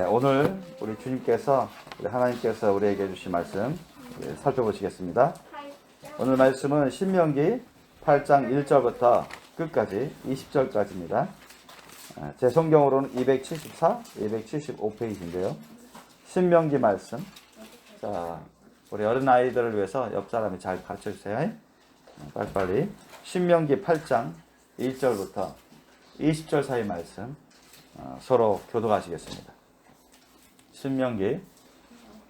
오늘 우리 주님께서, 우리 하나님께서 우리에게 주신 말씀 살펴보시겠습니다. 오늘 말씀은 신명기 8장 1절부터 끝까지 20절까지입니다. 제 성경으로는 274, 275페이지인데요. 신명기 말씀. 자, 우리 어린아이들을 위해서 옆 사람이 잘 가르쳐 주세요. 빨리빨리. 신명기 8장 1절부터 20절 사이 말씀 서로 교독하시겠습니다. 신명기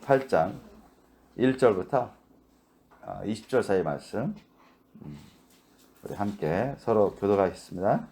8장 1절부터 20절 사이 말씀 우리 함께 서로 교독하겠습니다.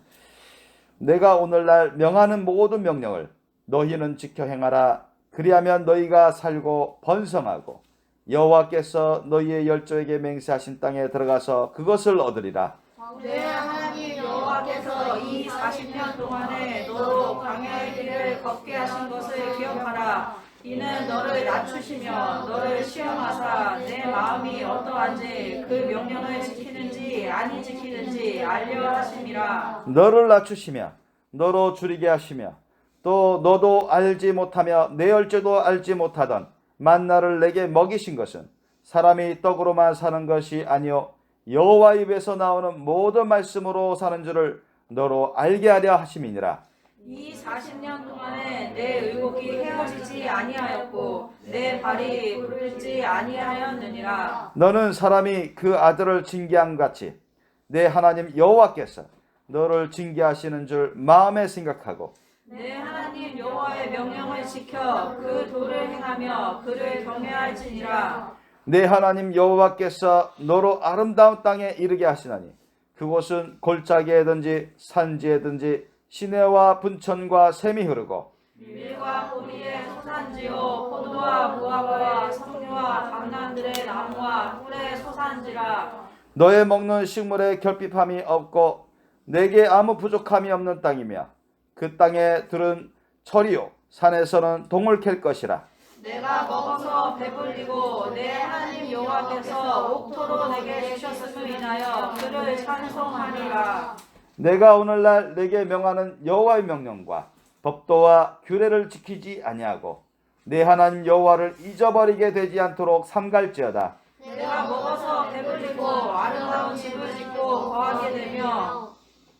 내가 오늘날 명하는 모든 명령을 너희는 지켜 행하라. 그리하면 너희가 살고 번성하고 여호와께서 너희의 열조에게 맹세하신 땅에 들어가서 그것을 얻으리라. 내 하나님 여호와께서 이 40년 동안에 너로 광야의 길을 걷게 하신 것을 기억하라. 이는 너를 낮추시며 너를 시험하사 내 마음이 어떠한지 그 명령을 지키는지 아니 지키는지 알려 하심이라. 너를 낮추시며 너로 줄이게 하시며 또 너도 알지 못하며 내 열조도 알지 못하던 만나를 내게 먹이신 것은 사람이 떡으로만 사는 것이 아니요 여호와 입에서 나오는 모든 말씀으로 사는 줄을 너로 알게 하려 하심이니라. 이 40년 동안에 내 의복이 헤어지지 아니하였고 내 발이 부르지 아니하였느니라. 너는 사람이 그 아들을 징계함 같이 내 하나님 여호와께서 너를 징계하시는 줄 마음에 생각하고 내 하나님 여호와의 명령을 지켜 그 도를 행하며 그를 경외할지니라. 내 하나님 여호와께서 너로 아름다운 땅에 이르게 하시나니 그곳은 골짜기에든지 산지에든지 시내와 분천과 샘이 흐르고 밀과 보리의 소산지요 포도와 무화과와 석류와 감람들의 나무와 꿀의 소산지라. 너의 먹는 식물에 결핍함이 없고 내게 아무 부족함이 없는 땅이며 그 땅에 들은 철이요 산에서는 동을 캘 것이라. 내가 먹어서 배불리고 내 하나님 여호와께서 옥토로 내게 주셨음을 인하여 그를 찬송하리라. 내가 오늘날 내게 명하는 여호와의 명령과 법도와 규례를 지키지 아니하고 내 하나님 여호와를 잊어버리게 되지 않도록 삼갈지어다. 내가 먹어서 배불리고 아름다운 집을 짓고 거하게 되며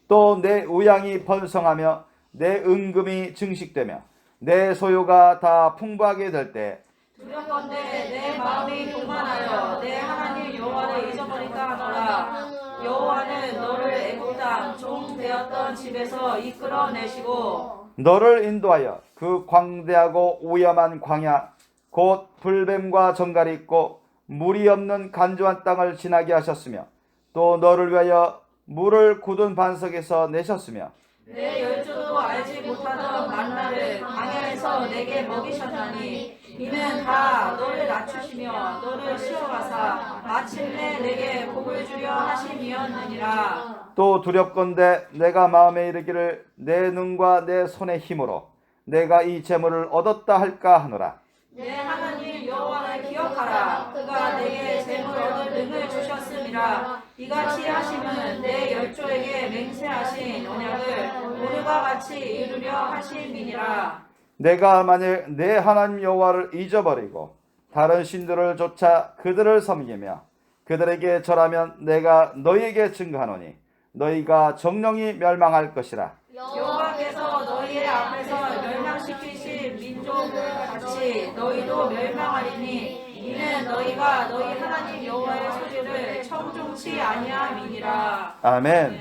또 내 우양이 번성하며 내 은금이 증식되며 내 소유가 다 풍부하게 될 때 두렵건대 내 마음이 교만하여 내 하나님 여호와를 잊어버릴까 하노라. 여호와는 너를 애굽 땅 종 되었던 집에서 이끌어내시고 너를 인도하여 그 광대하고 오염한 광야 곧 불뱀과 정갈이 있고 물이 없는 간조한 땅을 지나게 하셨으며 또 너를 위하여 물을 굳은 반석에서 내셨으며 내 열조도 알지 못하던 만나를 광야에서 내게 먹이셨나니 이는 다 너를 낮추시며 너를 시험하사 마침내 내게 복을 주려 하심이었느니라. 또 두렵건대 내가 마음에 이르기를 내 눈과 내 손의 힘으로 내가 이 재물을 얻었다 할까 하노라. 내 하나님 여호와를 기억하라. 그가 내게 재물 얻을 능을 주셨음이라. 이같이 하심은 내 열조에게 맹세하신 언약을 오늘과 같이 이루려 하심이니라. 내가 만일 내 하나님 여호와를 잊어버리고 다른 신들을 쫓아 그들을 섬기며 그들에게 절하면 내가 너희에게 증거하노니 너희가 정령이 멸망할 것이라. 여호와께서 너희의 앞에서 멸망시키신 민족을 같이 너희도 멸망하리니 이는 너희가 너희 하나님 여호와의 소리를 청종치 아니함이니라. 아멘.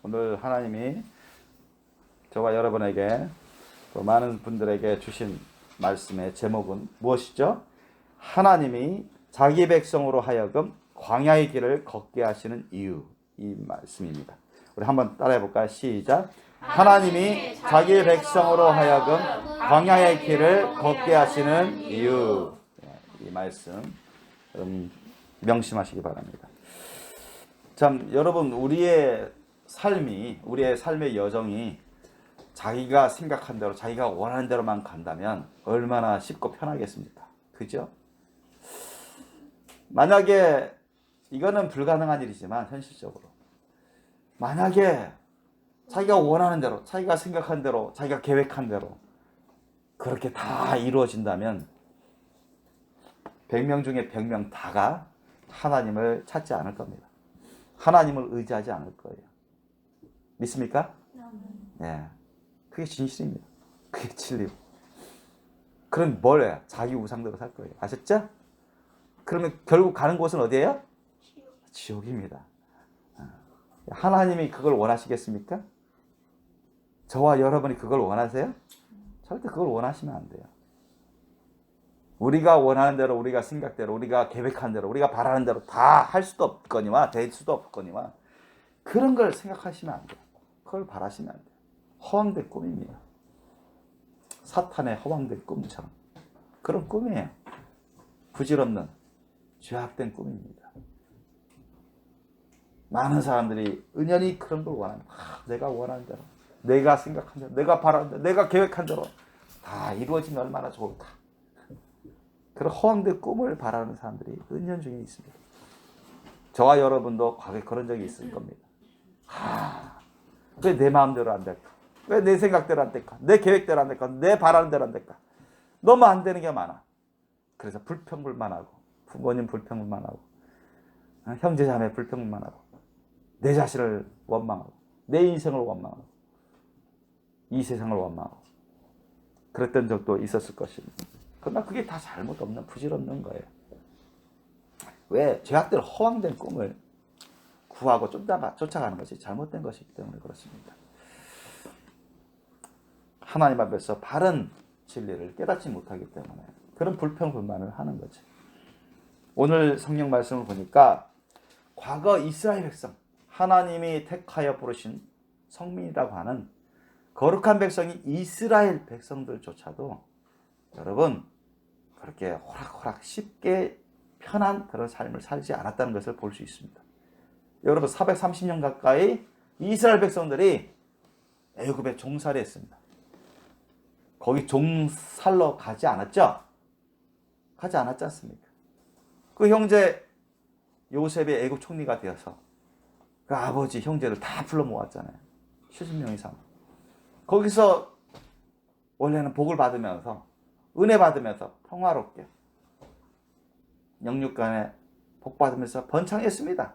오늘 하나님이 저와 여러분에게 또 많은 분들에게 주신 말씀의 제목은 무엇이죠? 하나님이 자기 백성으로 하여금 광야의 길을 걷게 하시는 이유, 이 말씀입니다. 우리 한번 따라해 볼까요? 시작. 하나님이 자기 백성으로 하여금 광야의 길을 걷게 하시는 이유. 이 말씀 명심하시기 바랍니다. 참 여러분, 우리의 삶의 여정이 자기가 생각한 대로 자기가 원하는 대로만 간다면 얼마나 쉽고 편하겠습니까? 그죠? 만약에 이거는 불가능한 일이지만 현실적으로 만약에 자기가 원하는 대로, 자기가 생각한 대로, 자기가 계획한 대로 그렇게 다 이루어진다면 100명 중에 100명 다가 하나님을 찾지 않을 겁니다. 하나님을 의지하지 않을 거예요. 믿습니까? 네. 그게 진실입니다. 그게 진리고. 그럼 뭘 해요? 자기 우상대로 살 거예요. 아셨죠? 그러면 결국 가는 곳은 어디예요? 지옥입니다. 하나님이 그걸 원하시겠습니까? 저와 여러분이 그걸 원하세요? 절대 그걸 원하시면 안 돼요. 우리가 원하는 대로, 우리가 생각대로, 우리가 계획한 대로, 우리가 바라는 대로 다 할 수도 없거니와 될 수도 없거니와 그런 걸 생각하시면 안 돼요. 그걸 바라시면 안 돼요. 허황된 꿈입니다. 사탄의 허황된 꿈처럼 그런 꿈이에요. 부질없는 죄악된 꿈입니다. 많은 사람들이 은연히 그런 걸 원합니다. 내가 원하는 대로, 내가 생각한 대로, 내가 바라는 대로, 내가 계획한 대로 다 이루어지면 얼마나 좋을까. 그런 허황된 꿈을 바라는 사람들이 은연중에 있습니다. 저와 여러분도 과거에 그런 적이 있을 겁니다. 왜 내 마음대로 안 될까? 왜 내 생각대로 안 될까? 내 계획대로 안 될까? 내 바라는 대로 안 될까? 너무 안 되는 게 많아. 그래서 불평불만하고, 부모님 불평불만하고, 형제자매 불평불만하고, 내 자신을 원망하고, 내 인생을 원망하고, 이 세상을 원망하고, 그랬던 적도 있었을 것입니다. 그러나 그게 다 잘못 없는, 부질없는 거예요. 왜? 죄악들 허황된 꿈을 구하고 쫓아가는 것이 잘못된 것이기 때문에 그렇습니다. 하나님 앞에서 바른 진리를 깨닫지 못하기 때문에 그런 불평불만을 하는 거죠. 오늘 성경 말씀을 보니까 과거 이스라엘 백성, 하나님이 택하여 부르신 성민이라고 하는 거룩한 백성이 이스라엘 백성들조차도 여러분 그렇게 호락호락 쉽게 편한 그런 삶을 살지 않았다는 것을 볼 수 있습니다. 여러분 430년 가까이 이스라엘 백성들이 애굽에 종살이 했습니다. 거기 종살러 가지 않았죠? 가지 않았지 않습니까? 그 형제 요셉이 애굽 총리가 되어서 그 아버지 형제를 다 불러 모았잖아요. 70명 이상. 거기서 원래는 복을 받으면서 은혜 받으면서 평화롭게 영육간에 복 받으면서 번창했습니다.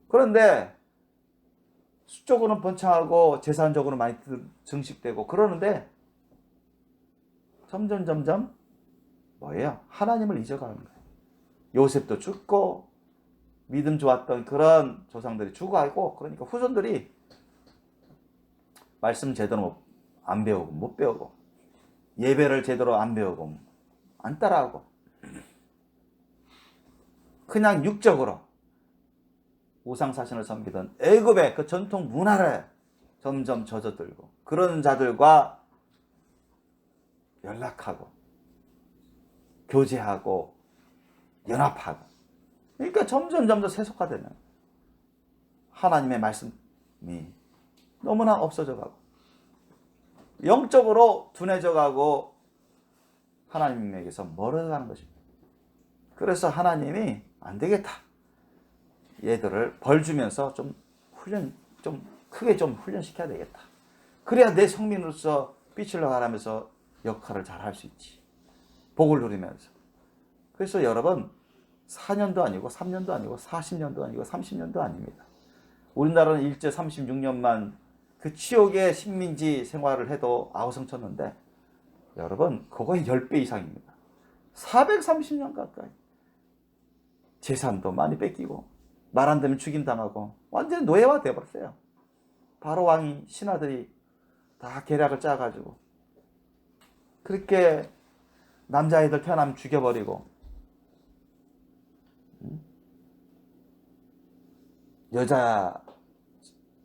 그런데 수적으로는 번창하고 재산적으로 많이 증식되고 그러는데 점점 뭐예요? 하나님을 잊어가는 거예요. 요셉도 죽고 믿음 좋았던 그런 조상들이 죽어가고 그러니까 후손들이 말씀 제대로 안 배우고 못 배우고 예배를 제대로 안 배우고 안 따라하고 그냥 육적으로 우상사신을 섬기던 애굽의 그 전통 문화를 점점 젖어들고 그런 자들과 연락하고 교제하고 연합하고 그러니까 점점 세속화되는 하나님의 말씀이 너무나 없어져 가고 영적으로 둔해져 가고 하나님에게서 멀어가는 것입니다. 그래서 하나님이 안 되겠다. 얘들을 벌 주면서 좀 크게 훈련시켜야 되겠다. 그래야 내 성민으로서 빛을 나가면서 역할을 잘 할 수 있지. 복을 누리면서. 그래서 여러분 4년도 아니고 3년도 아니고 40년도 아니고 30년도 아닙니다. 우리나라는 일제 36년만 그 치욕의 식민지 생활을 해도 아우성쳤는데 여러분 그거의 10배 이상입니다. 430년 가까이 재산도 많이 뺏기고 말 안 되면 죽임당하고 완전히 노예화 되어버렸어요. 바로 왕이 신하들이 다 계략을 짜가지고 그렇게 남자애들 태어나면 죽여버리고 여자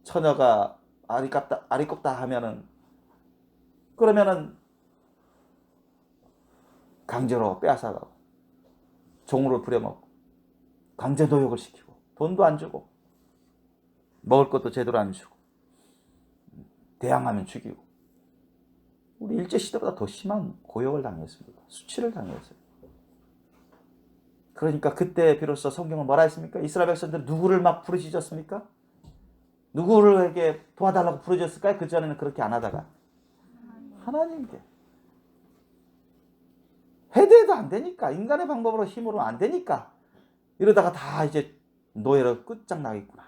처녀가 아리꼽다 하면은 그러면은 강제로 빼앗아가고 종으로 부려먹고 강제 노역을 시키고 돈도 안 주고 먹을 것도 제대로 안 주고 대항하면 죽이고 우리 일제시대보다 더 심한 고역을 당했습니다. 수치를 당했어요. 그러니까 그때 비로소 성경은 뭐라 했습니까? 이스라엘 백성들 누구를 막 부르짖었습니까? 누구에게 도와달라고 부르짖었을까요? 그전에는 그렇게 안 하다가 하나님께 해대도 안 되니까, 인간의 방법으로 힘으로 안 되니까 이러다가 다 이제 노예로 끝장나겠구나.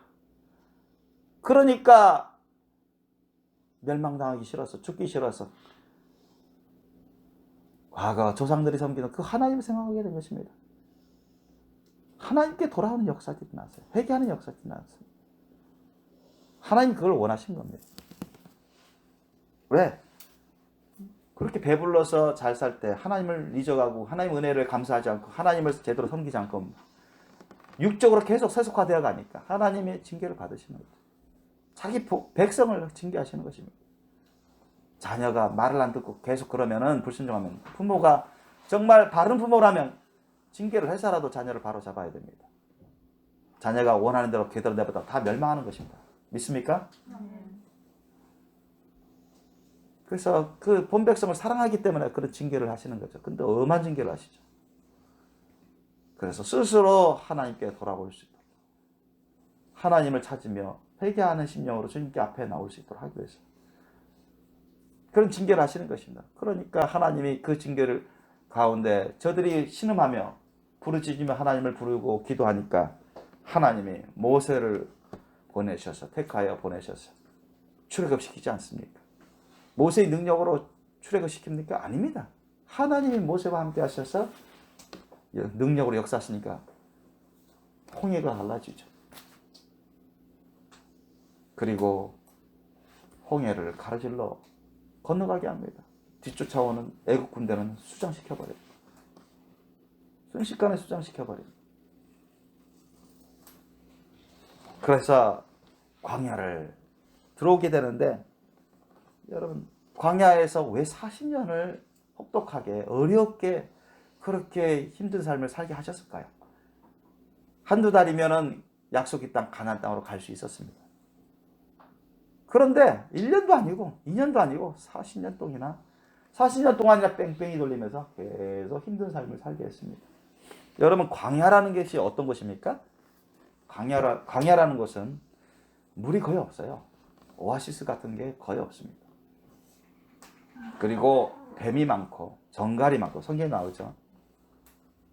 그러니까 멸망당하기 싫어서, 죽기 싫어서 과거 조상들이 섬기는 그 하나님을 생각하게 된 것입니다. 하나님께 돌아오는 역사들이 나왔어요. 회개하는 역사들이 나왔어요. 하나님 그걸 원하신 겁니다. 왜? 그렇게 배불러서 잘 살 때 하나님을 잊어가고 하나님 은혜를 감사하지 않고 하나님을 제대로 섬기지 않고 육적으로 계속 세속화되어 가니까 하나님의 징계를 받으시는 거죠. 자기 백성을 징계하시는 것입니다. 자녀가 말을 안 듣고 계속 그러면은, 불순종하면, 부모가 정말 바른 부모라면 징계를 해서라도 자녀를 바로 잡아야 됩니다. 자녀가 원하는 대로 제대로 내버려 다 멸망하는 것입니다. 믿습니까? 그래서 그 본백성을 사랑하기 때문에 그런 징계를 하시는 거죠. 근데 엄한 징계를 하시죠. 그래서 스스로 하나님께 돌아올 수 있도록, 하나님을 찾으며 회개하는 심령으로 주님께 앞에 나올 수 있도록 하기 위해서 그런 징계를 하시는 것입니다. 그러니까 하나님이 그 징계를 가운데 저들이 신음하며 부르짖으며 하나님을 부르고 기도하니까 하나님이 모세를 보내셔서, 택하여 보내셔서 출애굽시키지 않습니까? 모세의 능력으로 출애굽시킵니까? 아닙니다. 하나님이 모세와 함께 하셔서 능력으로 역사하시니까 홍해가 갈라지죠. 그리고 홍해를 가로질러 건너가게 합니다. 뒤쫓아오는 애국 군대는 수장시켜버려요. 순식간에 수장시켜버려요. 그래서 광야를 들어오게 되는데, 여러분, 광야에서 왜 40년을 혹독하게 어렵게 그렇게 힘든 삶을 살게 하셨을까요? 한두 달이면은 약속의 땅 가나안 땅으로 갈 수 있었습니다. 그런데 1년도 아니고 2년도 아니고 40년 동안이나 40년 동안이나 뺑뺑이 돌리면서 계속 힘든 삶을 살게 했습니다. 여러분, 광야라는 것이 어떤 것입니까? 광야라는 것은 물이 거의 없어요. 오아시스 같은 게 거의 없습니다. 그리고 뱀이 많고 정갈이 많고, 성경에 나오죠.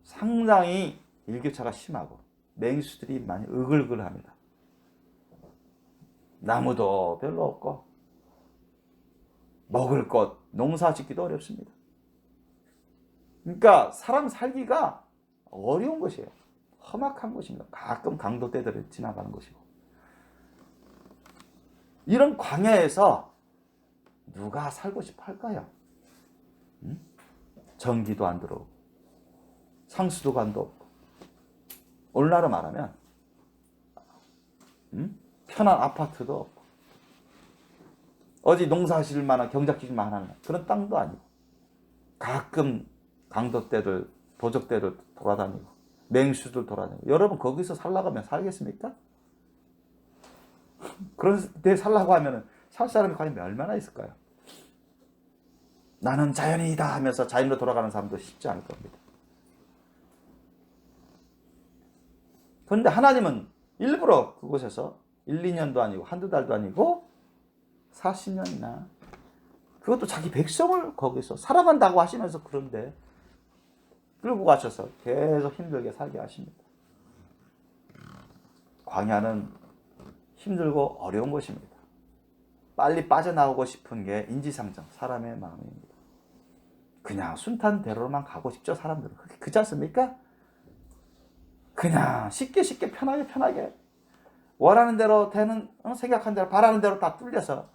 상당히 일교차가 심하고 맹수들이 많이 으글으글합니다. 나무도 별로 없고 먹을 것, 농사 짓기도 어렵습니다. 그러니까 사람 살기가 어려운 것이에요. 험악한 것입니다. 가끔 강도 때들을 지나가는 것이고. 이런 광야에서 누가 살고 싶어 할까요? 전기도 안 들어오고 상수도관도 없고, 오늘날로 말하면 편한 아파트도 없고, 어디 농사하실 만한 경작지실 만한 그런 땅도 아니고, 가끔 강도떼들, 도적떼들 돌아다니고 맹수들 돌아다니고. 여러분, 거기서 살라고 하면 살겠습니까? 그런 데 살라고 하면 살 사람이 과연 얼마나 있을까요? 나는 자연이다 하면서 자연으로 돌아가는 사람도 쉽지 않을 겁니다. 그런데 하나님은 일부러 그곳에서 1, 2년도 아니고 한두 달도 아니고 40년이나, 그것도 자기 백성을 거기서 살아간다고 하시면서 그런데 끌고 가셔서 계속 힘들게 살게 하십니다. 광야는 힘들고 어려운 것입니다. 빨리 빠져나오고 싶은 게 인지상정, 사람의 마음입니다. 그냥 순탄대로만 가고 싶죠, 사람들은. 그렇지 않습니까? 그냥 쉽게 편하게 원하는 대로 되는, 생각한 대로 바라는 대로 다 풀려서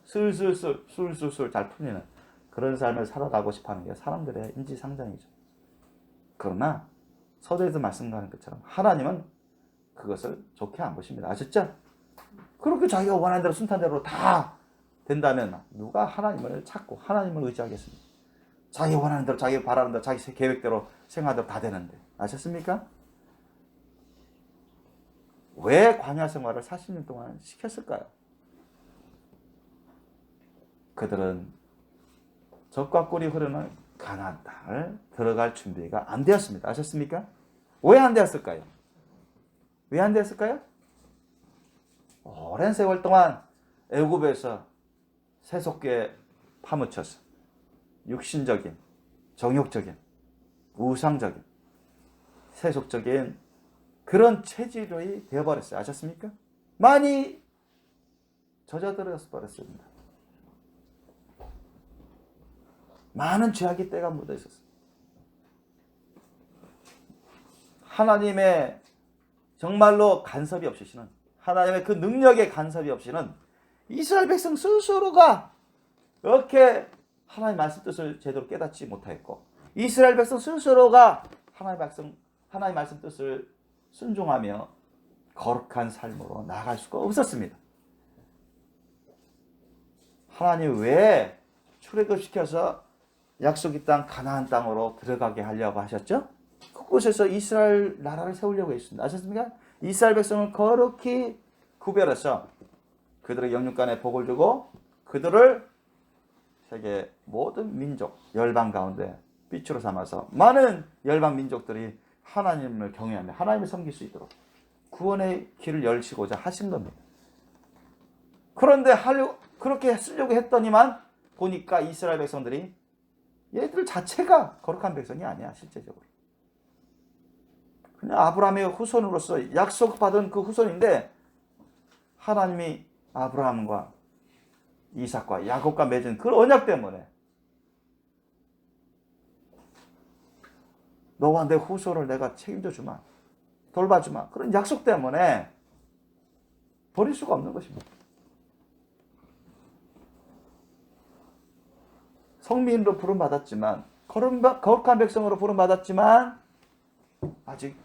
술술술 잘 풀리는 그런 삶을 살아가고 싶어하는 게 사람들의 인지상정이죠. 그러나 서두에서 말씀하는 것처럼 하나님은 그것을 좋게 안 보십니다. 아셨죠? 그렇게 자기가 원하는 대로 순탄대로 다 된다면 누가 하나님을 찾고 하나님을 의지하겠습니까? 자기 원하는 대로, 자기 바라는 대로, 자기 계획대로 생활대로 다 되는데. 아셨습니까? 왜 광야 생활을 40년 동안 시켰을까요? 그들은 젖과 꿀이 흐르는 가나안 땅을 들어갈 준비가 안 되었습니다. 아셨습니까? 왜 안 되었을까요? 왜 안 되었을까요? 오랜 세월 동안 애굽에서 세속계에 파묻혀서 육신적인 정욕적인, 우상적인, 세속적인 그런 체질이 되어버렸어요. 아셨습니까? 많이 젖어들어 버렸습니다. 많은 죄악의 때가 묻어 있었어요. 하나님의 정말로 간섭이 없으시는, 하나님의 그 능력의 간섭이 없이는 이스라엘 백성 스스로가 이렇게 하나님의 말씀 뜻을 제대로 깨닫지 못하였고, 이스라엘 백성 스스로가 하나님의 말씀 뜻을 순종하며 거룩한 삶으로 나아갈 수가 없었습니다. 하나님 왜 출애굽시켜서 약속의 땅 가나안 땅으로 들어가게 하려고 하셨죠? 그곳에서 이스라엘 나라를 세우려고 했습니다. 아셨습니까? 이스라엘 백성을 거룩히 구별해서 그들의 영육간에 복을 주고 그들을 세계 모든 민족, 열방 가운데 빛으로 삼아서 많은 열방 민족들이 하나님을 경외하며 하나님을 섬길 수 있도록 구원의 길을 열시고자 하신 겁니다. 그런데 그렇게 쓰려고 했더니만 보니까 이스라엘 백성들이 얘들 자체가 거룩한 백성이 아니야, 실제적으로. 그냥 아브라함의 후손으로서 약속받은 그 후손인데 하나님이 아브라함과 이삭과 야곱과 맺은 그 언약 때문에 너와 내 후손을 내가 책임져 주마, 돌봐주마, 그런 약속 때문에 버릴 수가 없는 것입니다. 성민으로 부름받았지만, 거룩한 백성으로 부름받았지만 아직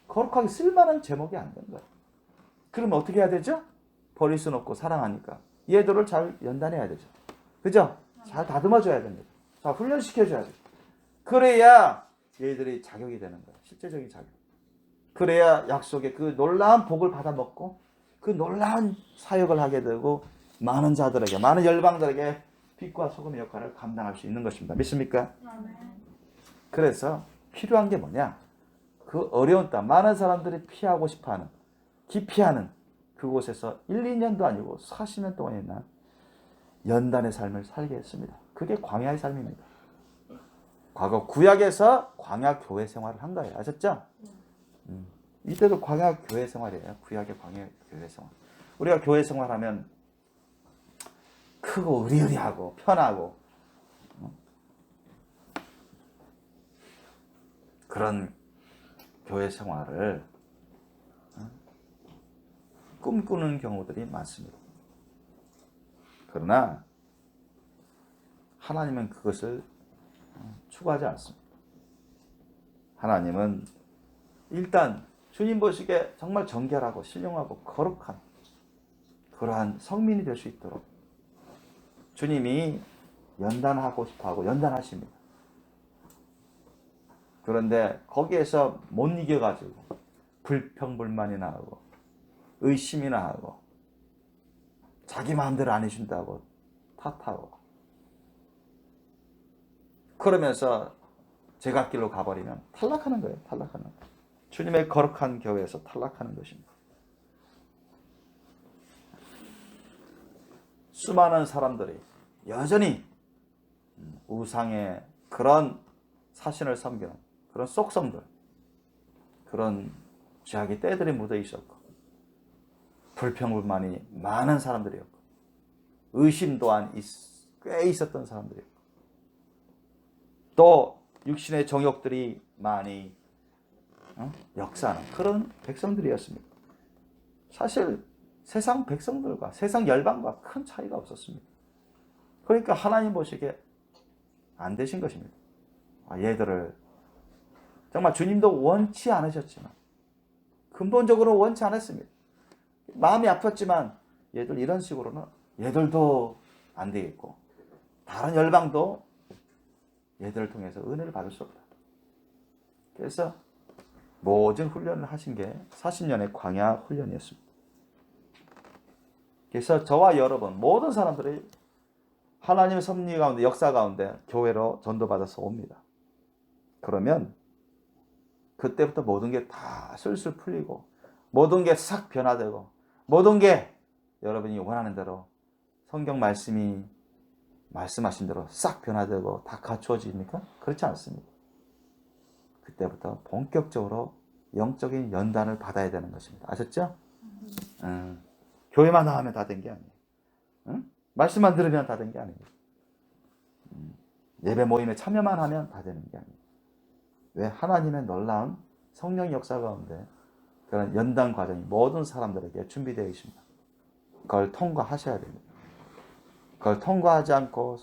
거룩하게 쓸만한 제목이 안 된 거예요. 그러면 어떻게 해야 되죠? 버릴 수는 없고 사랑하니까 얘들을 잘 연단해야 되죠. 그죠? 잘 다듬어줘야 됩니다. 자, 훈련시켜줘야 돼요. 그래야 얘들이 자격이 되는 거예요. 실제적인 자격. 그래야 약속의 그 놀라운 복을 받아먹고 그 놀라운 사역을 하게 되고 많은 자들에게, 많은 열방들에게 빛과 소금의 역할을 감당할 수 있는 것입니다. 믿습니까? 그래서 필요한 게 뭐냐? 그 어려운 땅, 많은 사람들이 피하고 싶어하는, 기피하는 그곳에서 1, 2년도 아니고 40년 동안이나 연단의 삶을 살게 했습니다. 그게 광야의 삶입니다. 과거 구약에서 광야 교회 생활을 한 거예요. 아셨죠? 이때도 광야 교회 생활이에요. 구약의 광야 교회 생활. 우리가 교회 생활하면 크고 의리의리하고 편하고 그런 교회 생활을 꿈꾸는 경우들이 많습니다. 그러나 하나님은 그것을 추구하지 않습니다. 하나님은 일단 주님 보시기에 정말 정결하고 신령하고 거룩한 그러한 성민이 될 수 있도록 주님이 연단하고 싶어하고 연단하십니다. 그런데 거기에서 못 이겨가지고 불평불만이 나오고 의심이 나고 자기 마음대로 안 해준다고 탓하고 그러면서 제갓길로 가버리면 탈락하는 거예요. 탈락하는 거예요. 주님의 거룩한 교회에서 탈락하는 것입니다. 수많은 사람들이 여전히 우상의 그런 사신을 섬기는 그런 속성들, 그런 죄악의 때들이 묻어 있었고 불평불만이 많은 사람들이었고 의심 또한 꽤 있었던 사람들이었고 또 육신의 정욕들이 많이 역사하는 그런 백성들이었습니다. 사실 세상 백성들과 세상 열방과 큰 차이가 없었습니다. 그러니까 하나님 보시기에 안 되신 것입니다. 얘들을 정말 주님도 원치 않으셨지만 근본적으로 원치 않았습니다. 마음이 아팠지만 얘들 이런 식으로는 얘들도 안 되겠고 다른 열방도 얘들을 통해서 은혜를 받을 수 없다. 그래서 모든 훈련을 하신 게 40년의 광야 훈련이었습니다. 그래서 저와 여러분 모든 사람들이 하나님의 섭리 가운데 역사 가운데 교회로 전도받아서 옵니다. 그러면 그때부터 모든 게 다 술술 풀리고 모든 게 싹 변화되고 모든 게 여러분이 원하는 대로 성경 말씀이 말씀하신 대로 싹 변화되고 다 갖추어집니까? 그렇지 않습니다. 그때부터 본격적으로 영적인 연단을 받아야 되는 것입니다. 아셨죠? 교회만 나가면 다 된 게 아니에요. 말씀만 들으면 다 된 게 아니에요. 예배 모임에 참여만 하면 다 되는 게 아니에요. 왜? 하나님의 놀라운 성령 역사 가운데 그런 연단 과정이 모든 사람들에게 준비되어 있습니다. 그걸 통과하셔야 됩니다. 그걸 통과하지 않고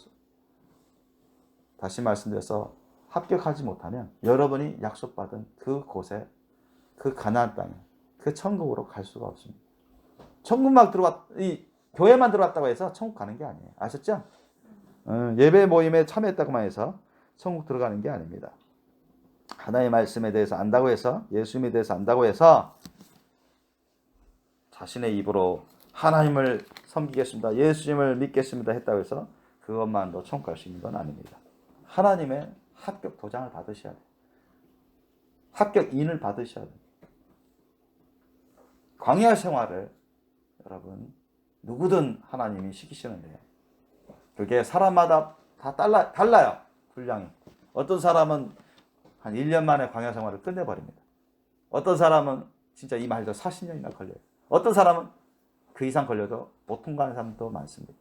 다시 말씀드려서 합격하지 못하면 여러분이 약속받은 그곳에, 그 가나안 땅에, 그 천국으로 갈 수가 없습니다. 천국만 이 교회만 들어왔다고 해서 천국 가는 게 아니에요. 아셨죠? 예배 모임에 참여했다고만 해서 천국 들어가는 게 아닙니다. 하나님의 말씀에 대해서 안다고 해서, 예수님에 대해서 안다고 해서 자신의 입으로 하나님을 섬기겠습니다, 예수님을 믿겠습니다 했다고 해서 그것만도 천국 갈 수 있는 건 아닙니다. 하나님의 합격 도장을 받으셔야 돼요. 합격인을 받으셔야 돼요. 광야 생활을 여러분 누구든 하나님이 시키시는데요. 그게 사람마다 다 달라요. 분량이. 어떤 사람은 한 1년 만에 광야 생활을 끝내버립니다. 어떤 사람은 진짜 이 말도 40년이나 걸려요. 어떤 사람은 그 이상 걸려도 못 통과하는 사람도 많습니다.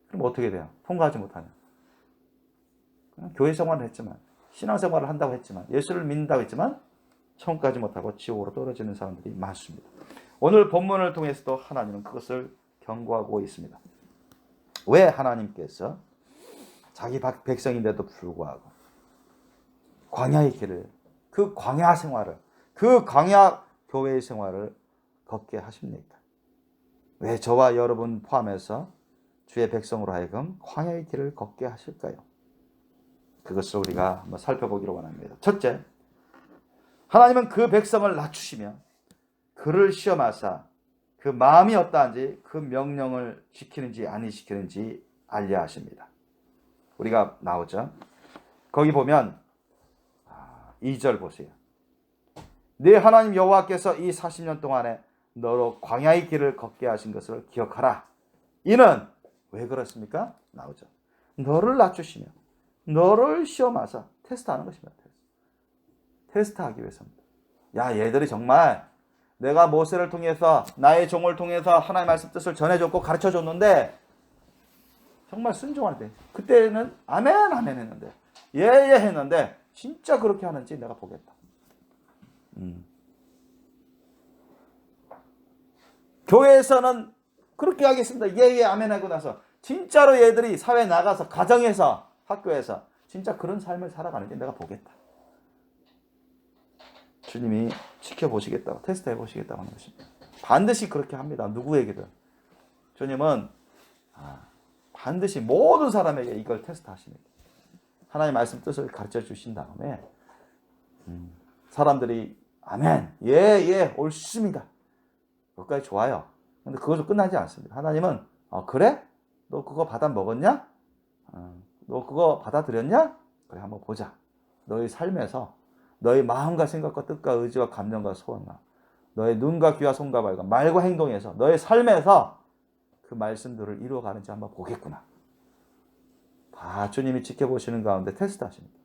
그럼 어떻게 돼요? 통과하지 못하면. 교회 생활을 했지만, 신앙생활을 한다고 했지만, 예수를 믿는다고 했지만 천국 가지 못하고 지옥으로 떨어지는 사람들이 많습니다. 오늘 본문을 통해서도 하나님은 그것을 경고하고 있습니다. 왜 하나님께서 자기 백성인데도 불구하고 광야의 길을, 그 광야 생활을, 그 광야 교회의 생활을 걷게 하십니까? 왜 저와 여러분 포함해서 주의 백성으로 하여금 광야의 길을 걷게 하실까요? 그것을 우리가 한번 살펴보기로 원합니다. 첫째, 하나님은 그 백성을 낮추시며 그를 시험하사 그 마음이 어떠한지 그 명령을 지키는지 아니 지키는지 알려 하십니다. 우리가 나오죠. 거기 보면 2절 보세요. 네 하나님 여호와께서 이 40년 동안에 너로 광야의 길을 걷게 하신 것을 기억하라. 이는 왜 그렇습니까? 나오죠. 너를 낮추시며 너를 시험하사, 테스트하는 것입니다. 테스트하기 위해서입니다. 야, 얘들이 정말 내가 모세를 통해서 나의 종을 통해서 하나님의 말씀 뜻을 전해줬고 가르쳐줬는데 정말 순종할 때 그때는 아멘 아멘 했는데 예예 했는데 진짜 그렇게 하는지 내가 보겠다. 교회에서는 그렇게 하겠습니다. 예예 아멘 하고 나서 진짜로 얘들이 사회에 나가서 가정에서 학교에서 진짜 그런 삶을 살아가는지 내가 보겠다. 주님이 지켜보시겠다고, 테스트해 보시겠다고 하는 것입니다. 반드시 그렇게 합니다. 누구에게든. 주님은 반드시 모든 사람에게 이걸 테스트하십니다. 하나님의 말씀 뜻을 가르쳐 주신 다음에 사람들이 아멘, 예, 옳습니다. 그것까지 좋아요. 근데 그것으로 끝나지 않습니다. 하나님은 그래? 너 그거 받아 먹었냐? 너 그거 받아들였냐? 그래, 한번 보자. 너의 삶에서 너의 마음과 생각과 뜻과 의지와 감정과 소원과 너의 눈과 귀와 손과 발과 말과 행동에서 너의 삶에서 그 말씀들을 이루어가는지 한번 보겠구나. 다 주님이 지켜보시는 가운데 테스트하십니다.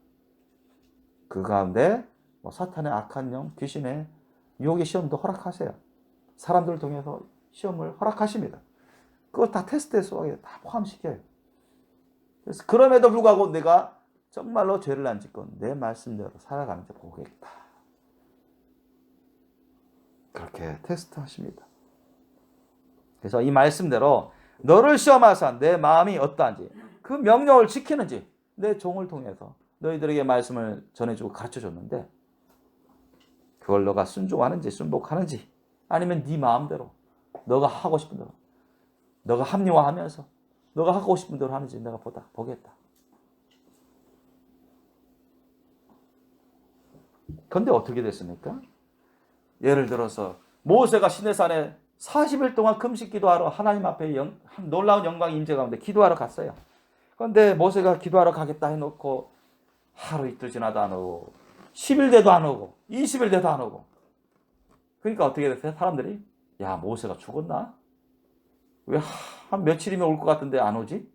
그 가운데 사탄의 악한 영, 귀신의 유혹의 시험도 허락하세요. 사람들을 통해서 시험을 허락하십니다. 그거 다 테스트에 속에 다 포함시켜요. 그래서 그럼에도 불구하고 내가 정말로 죄를 안 짓고 내 말씀대로 살아가는지 보겠다. 그렇게 테스트하십니다. 그래서 이 말씀대로 너를 시험하사 내 마음이 어떠한지 그 명령을 지키는지 내 종을 통해서 너희들에게 말씀을 전해주고 가르쳐줬는데 그걸 너가 순종하는지 순복하는지 아니면 네 마음대로 너가 하고 싶은 대로 너가 합리화하면서 너가 하고 싶은 대로 하는지 내가 보겠다. 그런데 어떻게 됐습니까? 예를 들어서 모세가 시내산에 40일 동안 금식 기도하러 하나님 앞에 놀라운 영광 임재 가운데 기도하러 갔어요. 그런데 모세가 기도하러 가겠다 해놓고 하루 이틀 지나도 안 오고 10일 돼도 안 오고 20일 돼도 안 오고 그러니까 어떻게 됐어요? 사람들이 야, 모세가 죽었나? 왜 한 며칠이면 올 것 같은데 안 오지?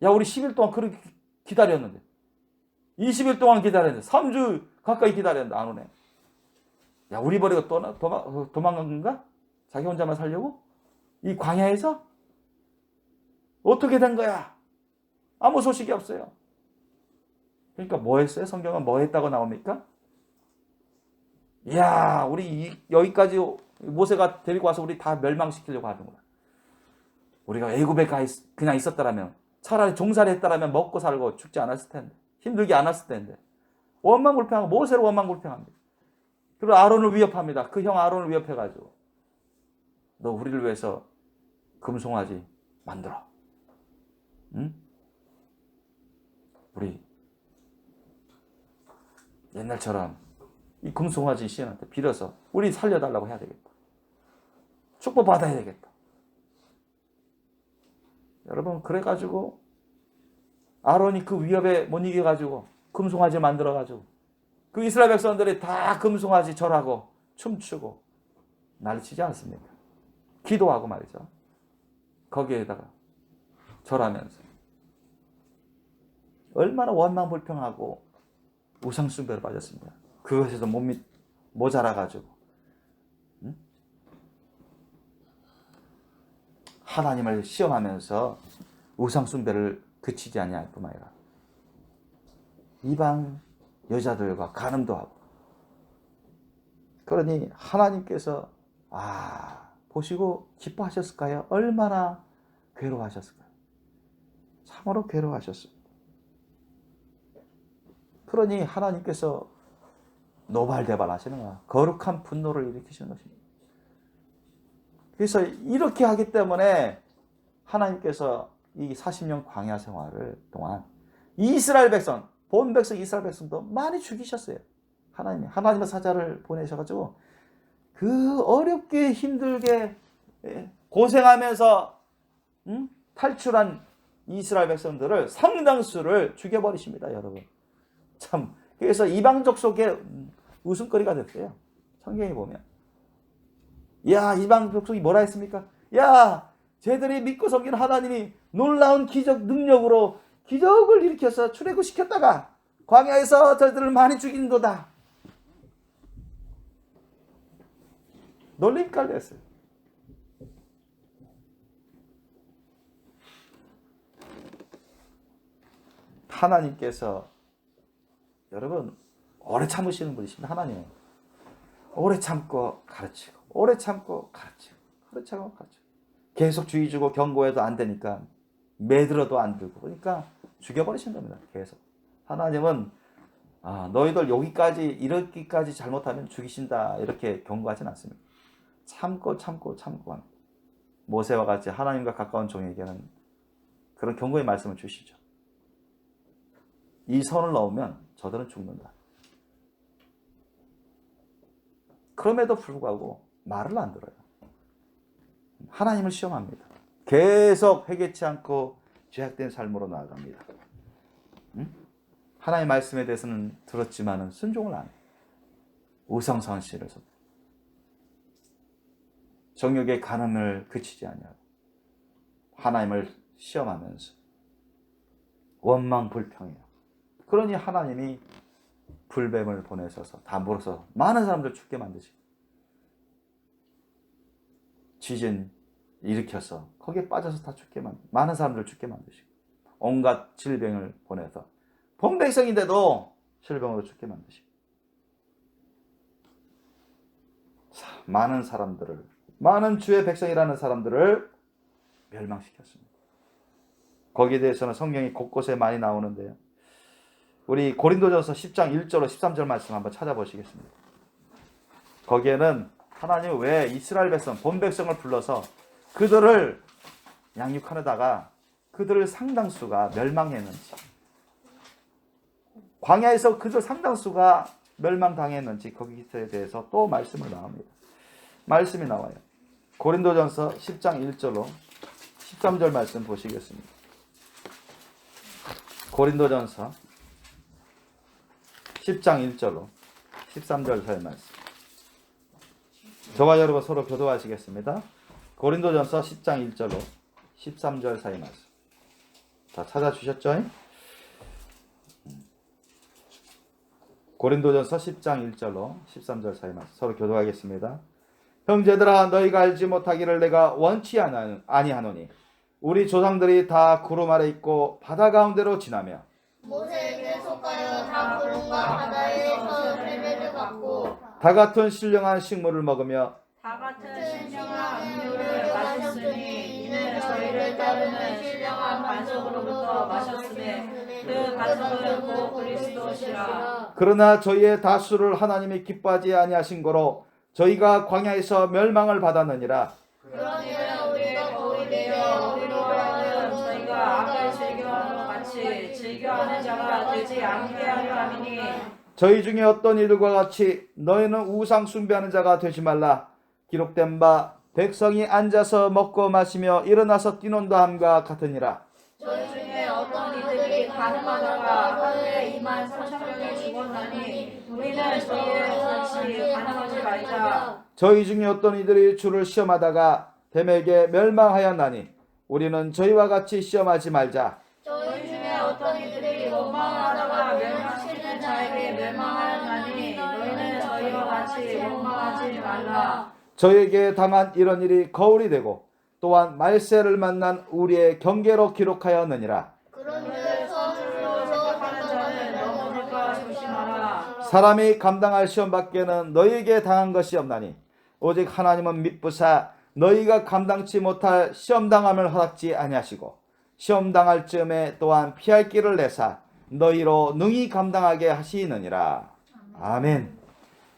야, 우리 10일 동안 그렇게 기다렸는데, 20일 동안 기다렸는데, 3주 가까이 기다렸는데 안 오네. 야, 우리 버리고 도망간 건가? 자기 혼자만 살려고? 이 광야에서? 어떻게 된 거야? 아무 소식이 없어요. 그러니까 뭐 했어요? 성경은 뭐 했다고 나옵니까? 이야, 우리 여기까지 모세가 데리고 와서 우리 다 멸망시키려고 하는구나. 우리가 애굽에 그냥 있었더라면, 차라리 종살이 했더라면 먹고 살고 죽지 않았을 텐데, 힘들게 않았을 텐데, 원망불평하고 모세를 원망불평합니다. 그리고 아론을 위협합니다. 그 형 아론을 위협해가지고, 너 우리를 위해서 금송아지 만들어. 응? 우리 옛날처럼 이 금송아지 신한테 빌어서 우리 살려달라고 해야 되겠다. 축복 받아야 되겠다. 여러분, 그래가지고 아론이 그 위협에 못 이겨가지고 금송아지 만들어가지고 그 이스라엘 백성들이 다 금송아지 절하고 춤추고 난리치지 않습니까? 기도하고 말이죠. 거기에다가 절하면서 얼마나 원망불평하고 우상숭배로 빠졌습니다. 그것에서 몸이 모자라가지고 하나님을 시험하면서 우상숭배를 그치지 아니할 뿐만 아니라 이방 여자들과 간음도 하고. 그러니 하나님께서 보시고 기뻐하셨을까요? 얼마나 괴로워하셨을까요? 참으로 괴로워하셨습니다. 그러니 하나님께서 노발대발하시는 거야. 거룩한 분노를 일으키시는 것입니다. 그래서 이렇게 하기 때문에 하나님께서 이 40년 광야 생활을 동안 이스라엘 백성, 본 백성 이스라엘 백성도 많이 죽이셨어요. 하나님의 사자를 보내셔가지고 그 어렵게 힘들게 고생하면서 탈출한 이스라엘 백성들을 상당수를 죽여버리십니다, 여러분. 참, 그래서 이방족 속에 웃음거리가 됐어요. 성경에 보면. 야, 이방족 속이 뭐라 했습니까? 야, 쟤들이 믿고 섬기는 하나님이 놀라운 기적 능력으로 기적을 일으켜서 출애굽시켰다가 광야에서 저들을 많이 죽인도다. 놀림깔 했어요. 하나님께서 여러분 오래 참으시는 분이십니다. 하나님은 오래 참고 가르치고 오래 참고 가르치고 오래 참고 가르치고 계속 주의 주고 경고해도 안 되니까 매들어도 안 들고 그러니까 죽여버리신 겁니다. 계속 하나님은 너희들 여기까지 이렇게까지 잘못하면 죽이신다 이렇게 경고하진 않습니다. 참고 합니다. 모세와 같이 하나님과 가까운 종에게는 그런 경고의 말씀을 주시죠. 이 선을 넘으면 저들은 죽는다. 그럼에도 불구하고 말을 안 들어요. 하나님을 시험합니다. 계속 회개치 않고 죄악된 삶으로 나아갑니다. 하나님의 말씀에 대해서는 들었지만은 순종을 안 해요. 우상선실을 정욕의 간음을 그치지 아니하고 하나님을 시험하면서 원망불평해요. 그러니 하나님이 불뱀을 보내셔서 다 물어서 많은 사람들 죽게 만드시고 지진 일으켜서 거기에 빠져서 다 죽게 많은 사람들 죽게 만드시고 온갖 질병을 보내서 본 백성인데도 질병으로 죽게 만드시고 많은 사람들을 많은 주의 백성이라는 사람들을 멸망시켰습니다. 거기에 대해서는 성경이 곳곳에 많이 나오는데요. 우리 고린도전서 10장 1절로 13절 말씀 한번 찾아보시겠습니다. 거기에는 하나님은 왜 이스라엘 백성, 본 백성을 불러서 그들을 양육하려다가 그들을 상당수가 멸망했는지 광야에서 그들 상당수가 멸망당했는지 거기에 대해서 또 말씀이 나와요. 고린도전서 10장 1절로 13절 말씀 보시겠습니다. 고린도전서 10장 1절로 13절 사이 말씀. 저와 여러분 서로 교도하시겠습니다. 고린도전서 10장 1절로 13절 사이 말씀. 다 찾아주셨죠? 고린도전서 10장 1절로 13절 사이 말씀 서로 교도하겠습니다. 형제들아 너희가 알지 못하기를 내가 원치 아니하노니 우리 조상들이 다 구름 아래 있고 바다 가운데로 지나며 모세에게 속하여 다 구름과 바다에서 세례를 받고 다 같은 신령한 식물을 먹으며 다 같은 신령한 음료를 마셨으니 이는 저희를 따르는 신령한 반석으로부터 마셨으며 그 반석은 곧 그리스도시라. 그러나 저희의 다수를 하나님이 기뻐하지 아니하신 거로 저희가 광야에서 멸망을 받았느니라. 그러니까 우리가 거의 되어 우리로 하여금 저희가 악을 즐겨하는 것 같이 즐겨하는 자가 되지 않게 하려 함이니 저희 중에 어떤 이들과 같이 너희는 우상 숭배하는 자가 되지 말라. 기록된 바 백성이 앉아서 먹고 마시며 일어나서 뛰논다 함과 같으니라. 저희 중에 어떤 이들이 가늠하다가 하루에 2만 3천 명이 죽었나니 우리는 저희와 같이 가늠하지 말자. 저희 중에 어떤 이들이 주를 시험하다가 뱀에게 멸망하였나니 우리는 저희와 같이 시험하지 말자. 저희 중에 어떤 이들이 원망하다가 멸망시키는 자에게 멸망하였나니 너희는 저희와 같이 원망하지 말라. 저에게 당한 이런 일이 거울이 되고 또한 말세를 만난 우리의 경계로 기록하였느니라. 그런즉 선줄로 생각하는 자는 넘어질까 조심하라. 사람이 감당할 시험 밖에는 너희에게 당한 것이 없나니 오직 하나님은 미쁘사 너희가 감당치 못할 시험 당함을 허락지 아니하시고 시험 당할 즈음에 또한 피할 길을 내사 너희로 능히 감당하게 하시느니라. 아멘.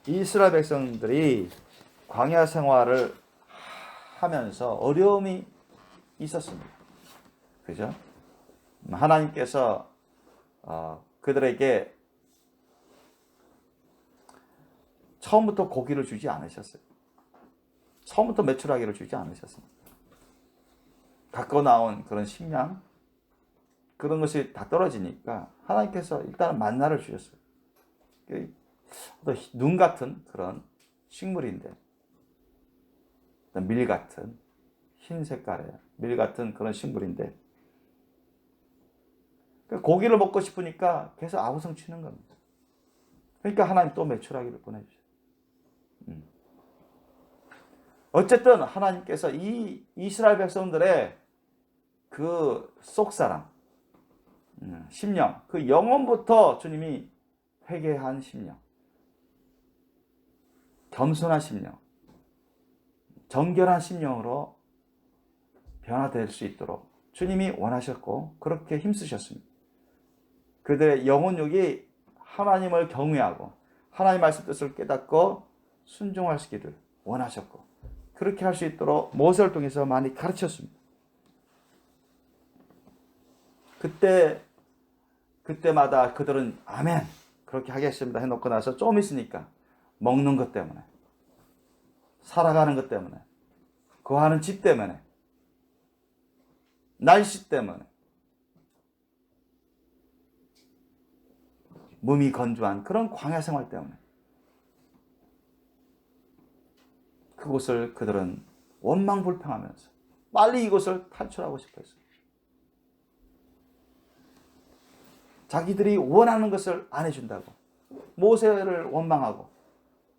이스라엘 백성들이 광야 생활을 하면서 어려움이 있었습니다. 그죠? 하나님께서 그들에게 처음부터 고기를 주지 않으셨어요. 처음부터 메추라기를 주지 않으셨습니다. 갖고 나온 그런 식량 그런 것이 다 떨어지니까 하나님께서 일단은 만나를 주셨어요. 눈 같은 그런 식물인데 밀 같은 흰 색깔의 밀 같은 그런 식물인데 고기를 먹고 싶으니까 계속 아우성 치는 겁니다. 그러니까 하나님 또 메추라기를 보내주셨어요. 어쨌든 하나님께서 이 이스라엘 백성들의 그 속사람, 심령, 그 영혼부터 주님이 회개한 심령, 겸손한 심령, 정결한 심령으로 변화될 수 있도록 주님이 원하셨고 그렇게 힘쓰셨습니다. 그들의 영혼욕이 하나님을 경외하고 하나님 말씀 뜻을 깨닫고 순종할 수 있기를 원하셨고 그렇게 할 수 있도록 모세를 통해서 많이 가르쳤습니다. 그때마다 그들은 아멘 그렇게 하겠습니다 해놓고 나서 좀 있으니까 먹는 것 때문에 살아가는 것 때문에 거하는 집 때문에 날씨 때문에 몸이 건조한 그런 광야 생활 때문에 그곳을 그들은 원망불평하면서 빨리 이곳을 탈출하고 싶었어요. 자기들이 원하는 것을 안 해준다고 모세를 원망하고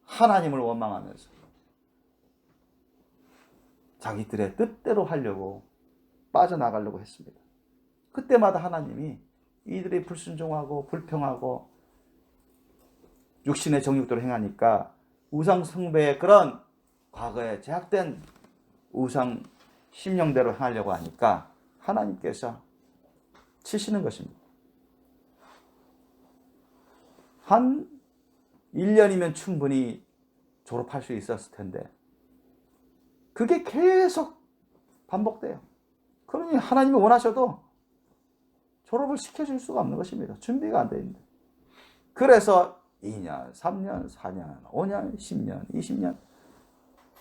하나님을 원망하면서 자기들의 뜻대로 하려고 빠져나가려고 했습니다. 그때마다 하나님이 이들이 불순종하고 불평하고 육신의 정욕대로 행하니까 우상 숭배의 그런 과거에 제약된 우상 심령대로 행하려고 하니까 하나님께서 치시는 것입니다. 한 1년이면 충분히 졸업할 수 있었을 텐데 그게 계속 반복돼요. 그러니 하나님이 원하셔도 졸업을 시켜줄 수가 없는 것입니다. 준비가 안 돼 있는데. 그래서 2년, 3년, 4년, 5년, 10년, 20년,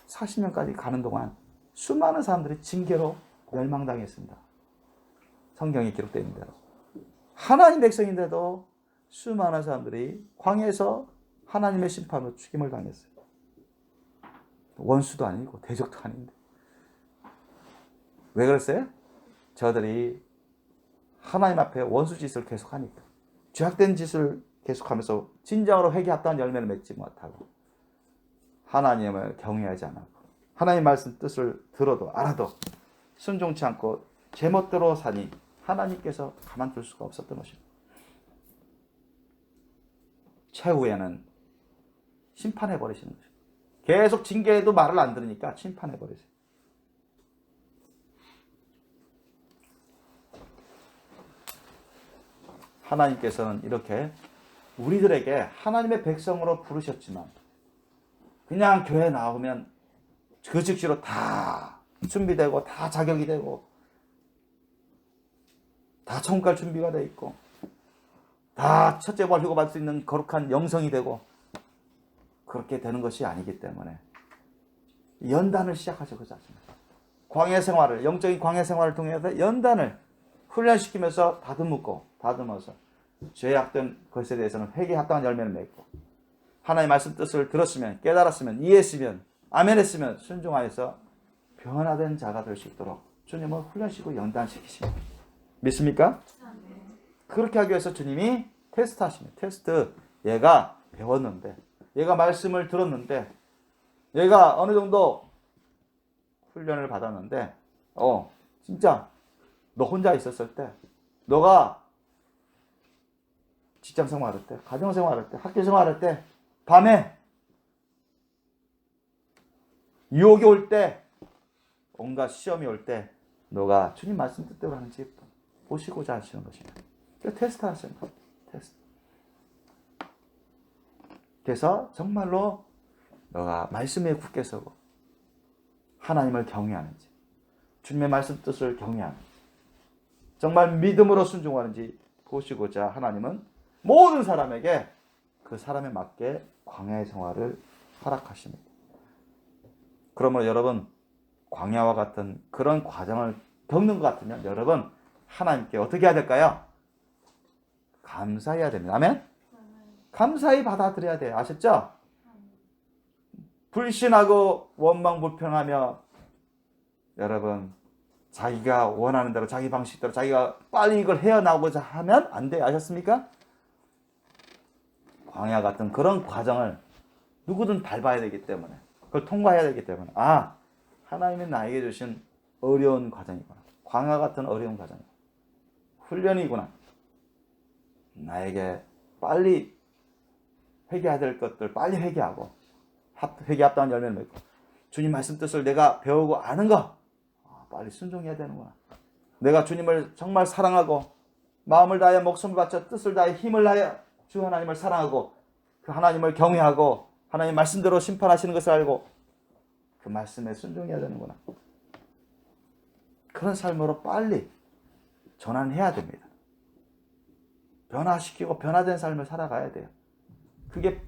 40년까지 가는 동안 수많은 사람들이 징계로 멸망당했습니다. 성경에 기록되어 있는 대로. 하나님 백성인데도 수많은 사람들이 광야에서 하나님의 심판으로 죽임을 당했어요. 원수도 아니고 대적도 아닌데. 왜 그랬어요? 저들이 하나님 앞에 원수 짓을 계속하니까 죄악된 짓을 계속하면서 진정으로 회개합당한 열매를 맺지 못하고 하나님을 경외하지 않고 하나님 말씀 뜻을 들어도 알아도 순종치 않고 제멋대로 사니 하나님께서 가만둘 수가 없었던 것입니다. 최후에는 심판해 버리시는 거죠. 계속 징계해도 말을 안 들으니까 심판해 버리세요. 하나님께서는 이렇게 우리들에게 하나님의 백성으로 부르셨지만 그냥 교회 나오면 그 즉시로 다 준비되고 다 자격이 되고 다 천국 갈 준비가 돼 있고 다 첫째 부활 휴거 받을 수 있는 거룩한 영성이 되고 그렇게 되는 것이 아니기 때문에 연단을 시작하죠. 그 자신을. 광야 생활을, 영적인 광야 생활을 통해서 연단을 훈련시키면서 다듬어서 죄악된 것에 대해서는 회개에 합당한 열매를 맺고 하나님의 말씀 뜻을 들었으면 깨달았으면 이해했으면 아멘했으면 순종하여서 변화된 자가 될 수 있도록 주님은 훈련시키고 연단시키십니다. 믿습니까? 그렇게 하기 위해서 주님이 테스트하십니다. 테스트. 얘가 배웠는데 얘가 말씀을 들었는데 얘가 어느 정도 훈련을 받았는데 진짜 너 혼자 있었을 때 너가 직장 생활할 때 가정 생활할 때 학교 생활할 때 밤에 유혹이 올 때 온갖 시험이 올 때 너가 주님 말씀 뜻대로 하는지 보시고자 하시는 것입니다. 테스트 하시는 거예요. 테스트. 그래서 정말로 너가 말씀에 굳게 서고 하나님을 경외하는지 주님의 말씀 뜻을 경외하는지 정말 믿음으로 순종하는지 보시고자 하나님은 모든 사람에게 그 사람에 맞게 광야의 생활을 허락하십니다. 그러므로 여러분 광야와 같은 그런 과정을 겪는 것 같으면 여러분 하나님께 어떻게 해야 될까요? 감사해야 됩니다. 아멘? 감사히 받아들여야 돼요. 아셨죠? 불신하고 원망불평하며 여러분 자기가 원하는 대로 자기 방식대로 자기가 빨리 이걸 헤어나오고자 하면 안 돼요. 아셨습니까? 광야 같은 그런 과정을 누구든 밟아야 되기 때문에 그걸 통과해야 되기 때문에 하나님이 나에게 주신 어려운 과정이구나. 광야 같은 어려운 과정이구나. 훈련이구나. 나에게 빨리 회개해야 될 것들 빨리 회개하고 회개 합당한 열매를 맺고 주님 말씀 뜻을 내가 배우고 아는 거 빨리 순종해야 되는구나. 내가 주님을 정말 사랑하고 마음을 다해 목숨을 바쳐 뜻을 다해 힘을 다해 주 하나님을 사랑하고 그 하나님을 경외하고 하나님 말씀대로 심판하시는 것을 알고 그 말씀에 순종해야 되는구나. 그런 삶으로 빨리 전환해야 됩니다. 변화시키고 변화된 삶을 살아가야 돼요. 그게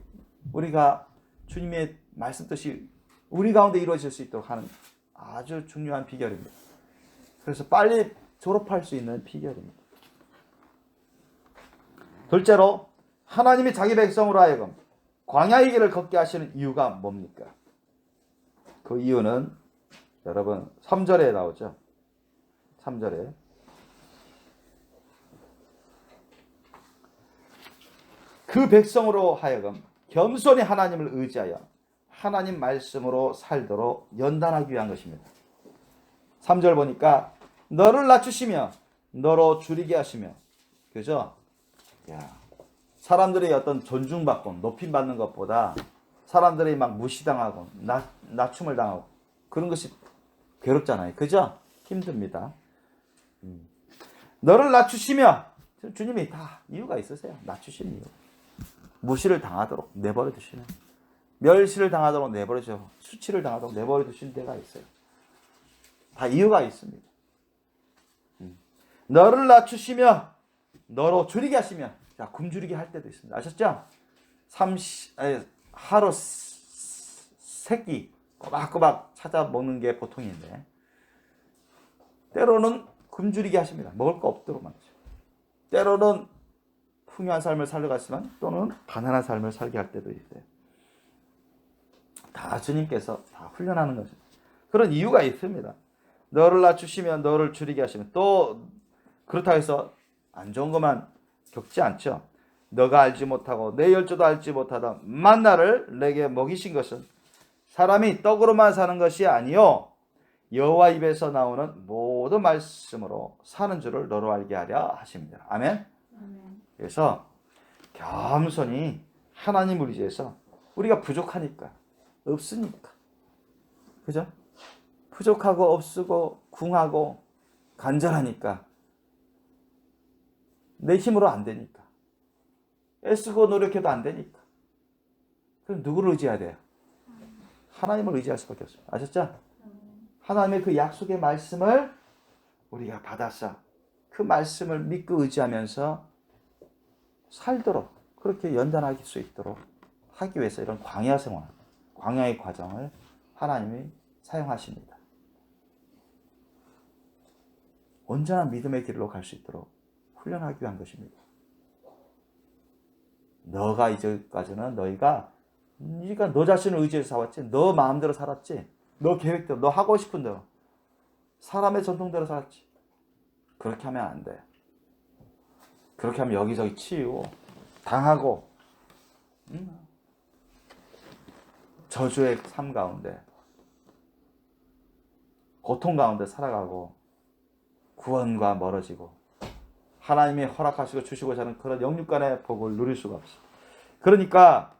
우리가 주님의 말씀 뜻이 우리 가운데 이루어질 수 있도록 하는 아주 중요한 비결입니다. 그래서 빨리 졸업할 수 있는 비결입니다. 둘째로 하나님이 자기 백성으로 하여금 광야의 길을 걷게 하시는 이유가 뭡니까? 그 이유는 여러분 3절에 나오죠. 3절에 그 백성으로 하여금 겸손히 하나님을 의지하여 하나님 말씀으로 살도록 연단하기 위한 것입니다. 3절 보니까 너를 낮추시며 너로 줄이게 하시며 그죠? 사람들의 어떤 존중받고 높임받는 것보다 사람들이 막 무시당하고 낮춤을 당하고 그런 것이 괴롭잖아요. 그죠? 힘듭니다. 너를 낮추시며 주님이 다 이유가 있으세요. 낮추시는 이유. 무시를 당하도록 내버려 두시는 멸시를 당하도록 내버려 두시고 수치를 당하도록 내버려 두시는 데가 있어요. 다 이유가 있습니다. 너를 낮추시며 너로 줄이게 하시며 굶주리게 할 때도 있습니다. 아셨죠? 하루 세끼 꼬박꼬박 찾아 먹는 게 보통인데 때로는 굶주리게 하십니다. 먹을 거 없도록 말이죠. 때로는 풍요한 삶을 살려갔지만 또는 가난한 삶을 살게 할 때도 있어요. 다 주님께서 다 훈련하는 거죠. 그런 이유가 있습니다. 너를 낮추시면 너를 줄이게 하시면 또 그렇다고 해서 안 좋은 것만 겪지 않죠. 너가 알지 못하고 내 열조도 알지 못하던 만나를 내게 먹이신 것은 사람이 떡으로만 사는 것이 아니요 여호와 입에서 나오는 모든 말씀으로 사는 줄을 너로 알게 하려 하십니다. 아멘. 그래서 겸손히 하나님을 의지해서 우리가 부족하니까 없으니까 그죠? 부족하고 없고 궁하고 간절하니까 내 힘으로 안 되니까 애쓰고 노력해도 안 되니까 그럼 누구를 의지해야 돼요? 하나님을 의지할 수밖에 없어요. 아셨죠? 하나님의 그 약속의 말씀을 우리가 받아서 그 말씀을 믿고 의지하면서 살도록 그렇게 연단할 수 있도록 하기 위해서 이런 광야 생활, 광야의 과정을 하나님이 사용하십니다. 온전한 믿음의 길로 갈 수 있도록 훈련하기 위한 것입니다. 너가 이제까지는 네가 너 자신을 의지해서 살았지, 너 마음대로 살았지, 너 계획대로, 너 하고 싶은 대로, 사람의 전통대로 살았지. 그렇게 하면 안 돼. 그렇게 하면 여기저기 치이고 당하고 저주의 삶 가운데 고통 가운데 살아가고 구원과 멀어지고 하나님이 허락하시고 주시고자 하는 그런 영육간의 복을 누릴 수가 없어. 그러니까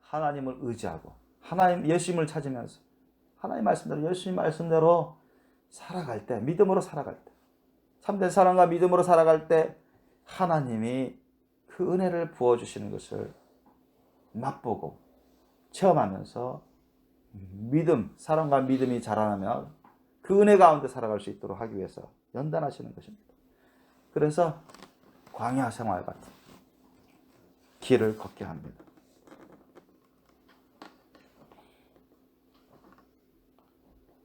하나님을 의지하고 하나님 예수님을 찾으면서 하나님 말씀대로 예수님 말씀대로 살아갈 때, 믿음으로 살아갈 때, 참된 사랑과 믿음으로 살아갈 때 하나님이 그 은혜를 부어주시는 것을 맛보고 체험하면서 믿음, 사랑과 믿음이 자라나면 그 은혜 가운데 살아갈 수 있도록 하기 위해서 연단하시는 것입니다. 그래서 광야 생활 같은 길을 걷게 합니다.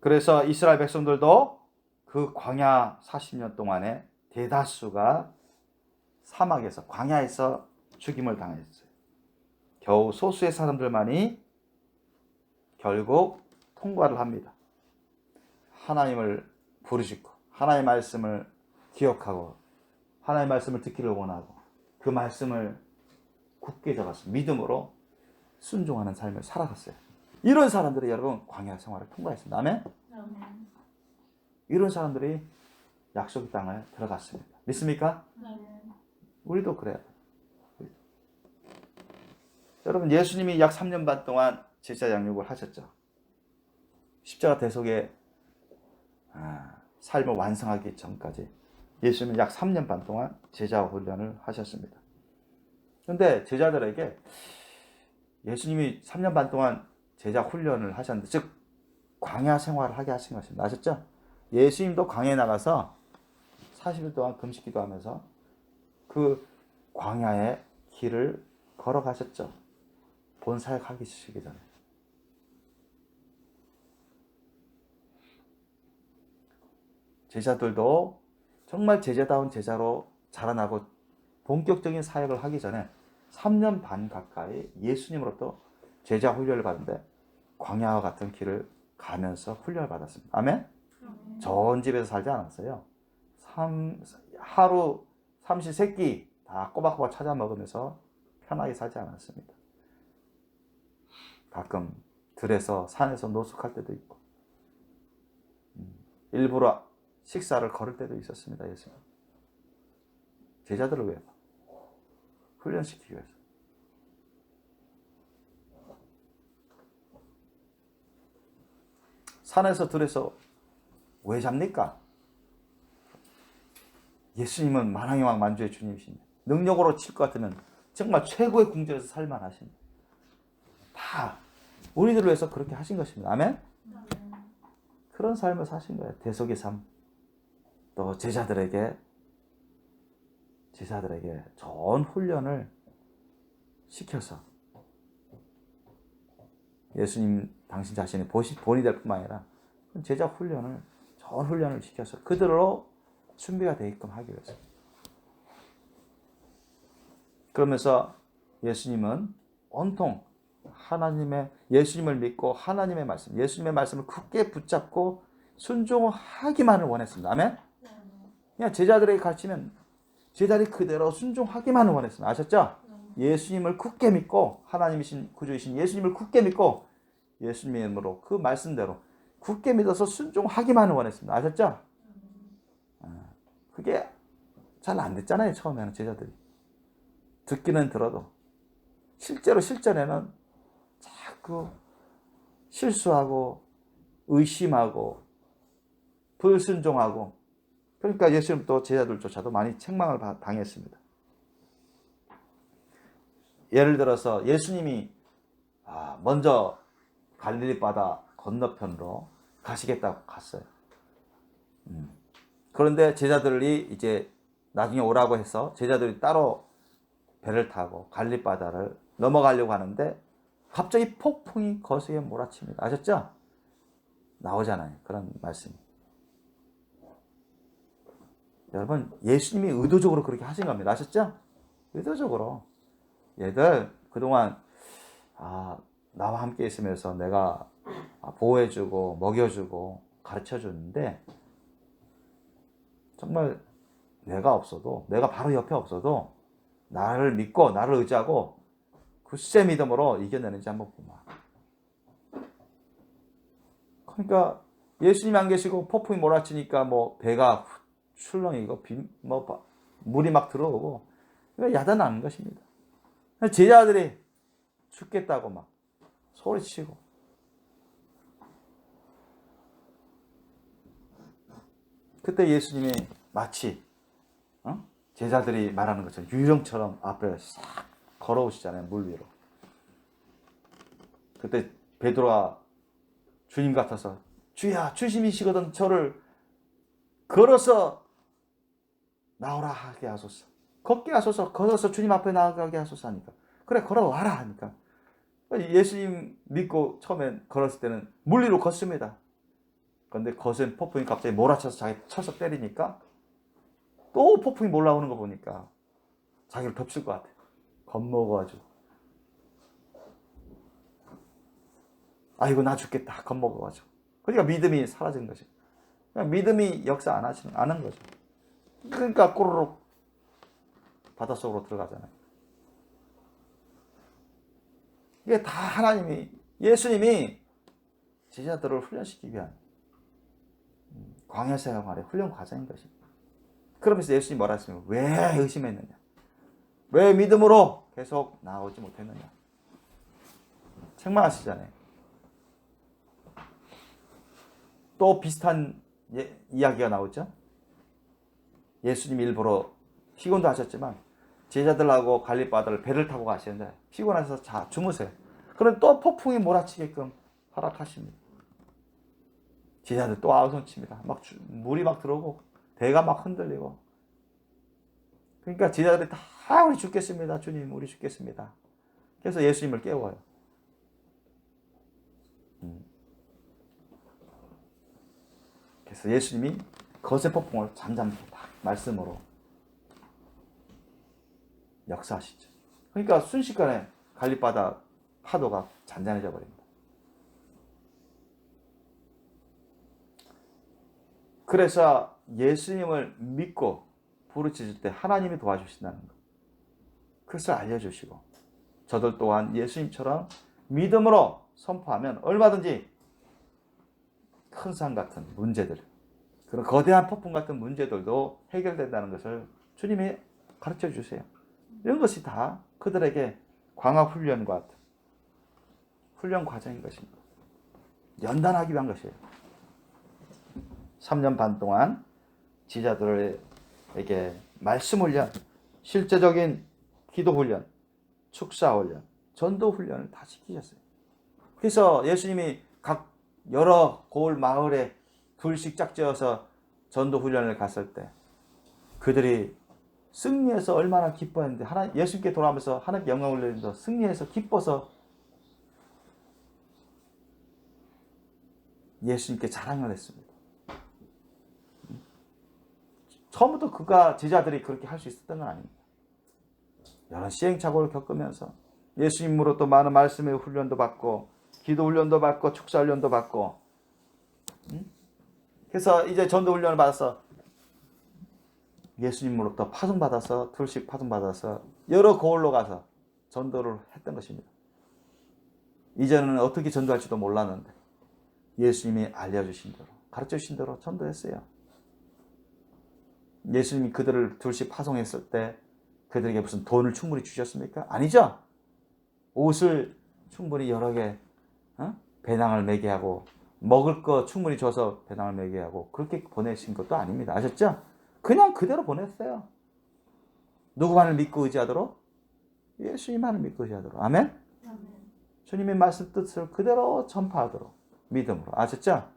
그래서 이스라엘 백성들도 그 광야 40년 동안에 대다수가 사막에서 광야에서 죽임을 당했어요. 겨우 소수의 사람들만이 결국 통과를 합니다. 하나님을 부르짖고 하나님의 말씀을 기억하고 하나님의 말씀을 듣기를 원하고 그 말씀을 굳게 잡아서 믿음으로 순종하는 삶을 살아갔어요. 이런 사람들이 여러분 광야 생활을 통과했습니다. 아멘? 이런 사람들이 약속의 땅을 들어갔습니다. 믿습니까? 우리도 그래요. 여러분 예수님이 약 3년 반 동안 제자 양육을 하셨죠. 십자가 대속의 삶을 완성하기 전까지 예수님은 약 3년 반 동안 제자 훈련을 하셨습니다. 그런데 제자들에게 예수님이 3년 반 동안 제자 훈련을 하셨는데 즉 광야 생활을 하게 하신 것입니다. 아셨죠? 예수님도 광야에 나가서 40일 동안 금식 기도하면서 그 광야의 길을 걸어가셨죠. 본 사역하기 시기 전에. 제자들도 정말 제자다운 제자로 자라나고 본격적인 사역을 하기 전에 3년 반 가까이 예수님으로부터 제자 훈련을 받는데 광야와 같은 길을 가면서 훈련을 받았습니다. 아멘? 좋은 집에서 살지 않았어요. 하루 삼시세끼 다 꼬박꼬박 찾아 먹으면서 편하게 살지 않았습니다. 가끔 들에서 산에서 노숙할 때도 있고 일부러 식사를 거를 때도 있었습니다. 예수님. 제자들을 위해서 훈련시키기 위해서. 산에서 들에서 왜 잡니까? 예수님은 만왕의 왕 만주의 주님이십니다. 능력으로 칠 것 같으면 정말 최고의 궁전에서 살만하십니다. 다 우리들을 위해서 그렇게 하신 것입니다. 아멘? 그런 삶을 사신 거예요. 대속의 삶. 또 제자들에게 좋은 훈련을 시켜서 예수님 당신 자신이 본이 될 뿐만 아니라 제자 훈련을 좋은 훈련을 시켜서 그들로 준비가 되게끔 하기 위해서. 그러면서 예수님은 온통 예수님을 믿고 하나님의 말씀을 굳게 붙잡고 순종하기만을 원했습니다. 아멘? 그냥 제자들에게 가르치면 제자들이 그대로 순종하기만 원했습니다. 아셨죠? 예수님을 굳게 믿고 하나님이신 구주이신 예수님을 굳게 믿고 예수님으로 그 말씀대로 굳게 믿어서 순종하기만 원했습니다. 아셨죠? 그게 잘 안 됐잖아요. 처음에는 제자들이. 듣기는 들어도 실제로 실전에는 자꾸 실수하고 의심하고 불순종하고 그러니까 예수님 또 제자들조차도 많이 책망을 당했습니다. 예를 들어서 예수님이 먼저 갈릴리 바다 건너편으로 가시겠다고 갔어요. 그런데 제자들이 이제 나중에 오라고 해서 제자들이 따로 배를 타고 갈릴리 바다를 넘어가려고 하는데 갑자기 폭풍이 거세게 몰아칩니다. 아셨죠? 나오잖아요. 그런 말씀이. 여러분 예수님이 의도적으로 그렇게 하신 겁니다. 아셨죠? 의도적으로. 얘들 그동안 나와 함께 있으면서 내가 보호해주고 먹여주고 가르쳐주는데 정말 내가 없어도 내가 바로 옆에 없어도 나를 믿고 나를 의지하고 굳세 믿음으로 이겨내는지 한번 보마. 그러니까 예수님이 안 계시고 폭풍이 몰아치니까 뭐 배가 출렁이고 물이 막 들어오고 야단나는 것입니다. 제자들이 죽겠다고 막 소리치고 그때 예수님이 마치 제자들이 말하는 것처럼 유령처럼 앞에 싹 걸어오시잖아요. 물 위로. 그때 베드로가 주님 같아서 주야 주님이시거든 저를 걸어서 나오라 하게 하소서. 걷게 하소서. 걸어서 주님 앞에 나가게 하소서 하니까 그래 걸어와라 하니까 예수님 믿고 처음엔 걸었을 때는 물 위로 걷습니다. 그런데 거센 폭풍이 갑자기 몰아쳐서 자기 쳐서 때리니까 또 폭풍이 몰라오는 거 보니까 자기를 덮칠 것 같아. 겁먹어가지고 아이고 나 죽겠다 겁먹어가지고 그러니까 믿음이 사라진 거지. 그냥 믿음이 역사 안 하는 거죠. 그러니까 꼬르륵 바닷속으로 들어가잖아요. 이게 다 하나님이 예수님이 제자들을 훈련시키기 위한 광야 생활의 훈련 과정인 것입니다. 그러면서 예수님이 뭐라 했습니까? 왜 의심했느냐? 왜 믿음으로 계속 나오지 못했느냐? 책망하시잖아요. 또 비슷한 이야기가 나오죠. 예수님 일부러 피곤도 하셨지만 제자들하고 갈릴리 바다를 배를 타고 가시는데 피곤해서 주무세요. 그런데 또 폭풍이 몰아치게끔 허락하십니다. 제자들 또 아우성칩니다. 물이 막 들어오고 배가 막 흔들리고 그러니까 제자들이 다 우리 죽겠습니다. 주님 우리 죽겠습니다. 그래서 예수님을 깨워요. 그래서 예수님이 거센 폭풍을 잠잠히 딱 말씀으로 역사하시죠. 그러니까 순식간에 갈릴리 바다 파도가 잔잔해져 버립니다. 그래서 예수님을 믿고 부르짖을 때 하나님이 도와주신다는 것. 그것을 알려주시고 저들 또한 예수님처럼 믿음으로 선포하면 얼마든지 큰 산 같은 문제들, 그런 거대한 폭풍 같은 문제들도 해결된다는 것을 주님이 가르쳐 주세요. 이런 것이 다 그들에게 광화 훈련과 같은 훈련 과정인 것입니다. 연단하기 위한 것이에요. 3년 반 동안 지자들에게 말씀 훈련, 실제적인 기도 훈련, 축사 훈련, 전도 훈련을 다 시키셨어요. 그래서 예수님이 각 여러 고을 마을에 둘씩 짝지어서 전도 훈련을 갔을 때 그들이 승리해서 얼마나 기뻐했는데 예수님께 돌아오면서 하나님께 영광을 돌리면서 승리해서 기뻐서 예수님께 자랑을 했습니다. 처음부터 제자들이 그렇게 할 수 있었던 건 아닙니다. 여러 시행착오를 겪으면서 예수님으로 또 많은 말씀의 훈련도 받고 기도 훈련도 받고 축사 훈련도 받고 그래서 이제 전도 훈련을 받아서 예수님으로부터 파송받아서 둘씩 파송받아서 여러 고을로 가서 전도를 했던 것입니다. 이전에는 어떻게 전도할지도 몰랐는데 예수님이 알려주신 대로 가르쳐주신 대로 전도했어요. 예수님이 그들을 둘씩 파송했을 때 그들에게 무슨 돈을 충분히 주셨습니까? 아니죠. 옷을 충분히 여러 개 배낭을 매게 하고 먹을 거 충분히 줘서 배낭을 매게 하고 그렇게 보내신 것도 아닙니다. 아셨죠? 그냥 그대로 보냈어요. 누구만을 믿고 의지하도록? 예수님만을 믿고 의지하도록. 아멘? 주님의 말씀 뜻을 그대로 전파하도록 믿음으로. 아셨죠?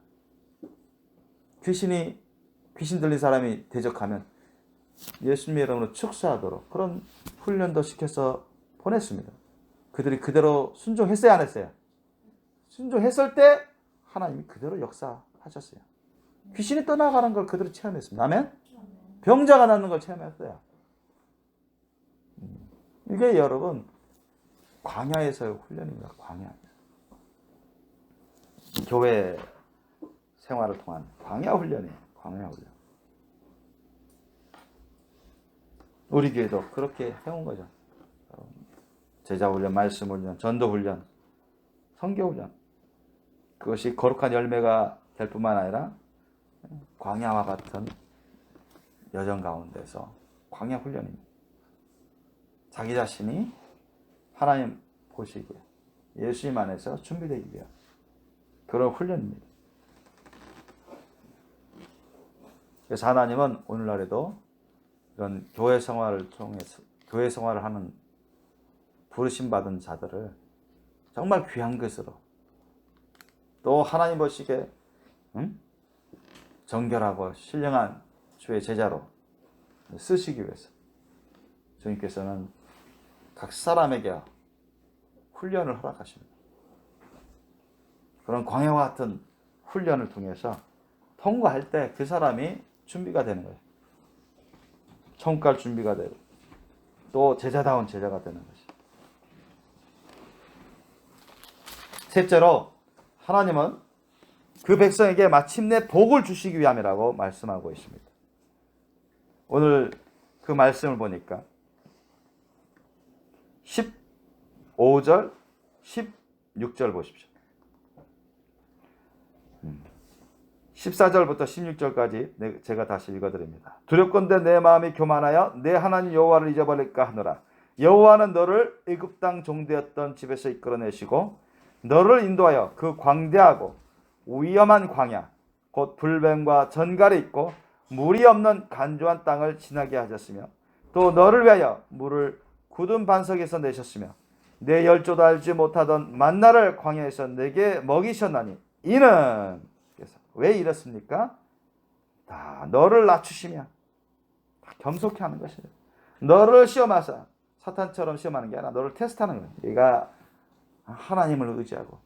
귀신 들린 사람이 대적하면 예수님의 이름으로 축사하도록 그런 훈련도 시켜서 보냈습니다. 그들이 그대로 순종했어요, 안 했어요? 순종했을 때 하나님이 그대로 역사하셨어요. 귀신이 떠나가는 걸 그대로 체험했습니다. 아멘? 병자가 낫는 걸 체험했어요. 이게 여러분 광야에서의 훈련입니다. 광야. 교회 생활을 통한 광야 훈련이에요. 광야 훈련. 우리 교회도 그렇게 해온 거죠. 제자 훈련, 말씀 훈련, 전도 훈련, 선교 훈련. 그것이 거룩한 열매가 될 뿐만 아니라 광야와 같은 여정 가운데서 광야 훈련입니다. 자기 자신이 하나님 보시기에 예수님 안에서 준비되기 위한 그런 훈련입니다. 그래서 하나님은 오늘날에도 이런 교회 생활을 통해서 교회 생활을 하는 부르심 받은 자들을 정말 귀한 것으로 또 하나님 보시기에 정결하고 신령한 주의 제자로 쓰시기 위해서 주님께서는 각 사람에게 훈련을 허락하십니다. 그런 광야와 같은 훈련을 통해서 통과할 때 그 사람이 준비가 되는 거예요. 청갈 준비가 되고 또 제자다운 제자가 되는 것이. 셋째로 하나님은 그 백성에게 마침내 복을 주시기 위함이라고 말씀하고 있습니다. 오늘 그 말씀을 보니까 15절, 16절 보십시오. 14절부터 16절까지 제가 다시 읽어드립니다. 두렵건대 내 마음이 교만하여 내 하나님 여호와를 잊어버릴까 하노라. 여호와는 너를 애굽 땅 종되었던 집에서 이끌어내시고 너를 인도하여 그 광대하고 위험한 광야 곧 불뱀과 전갈이 있고 물이 없는 간조한 땅을 지나게 하셨으며 또 너를 위하여 물을 굳은 반석에서 내셨으며 내 열조도 알지 못하던 만나를 광야에서 내게 먹이셨나니 이는 왜 이렇습니까? 다 너를 낮추시며 다 겸손케 하는 것이에요. 너를 시험하사 사탄처럼 시험하는 게 아니라 너를 테스트하는 거예요. 네가 하나님을 의지하고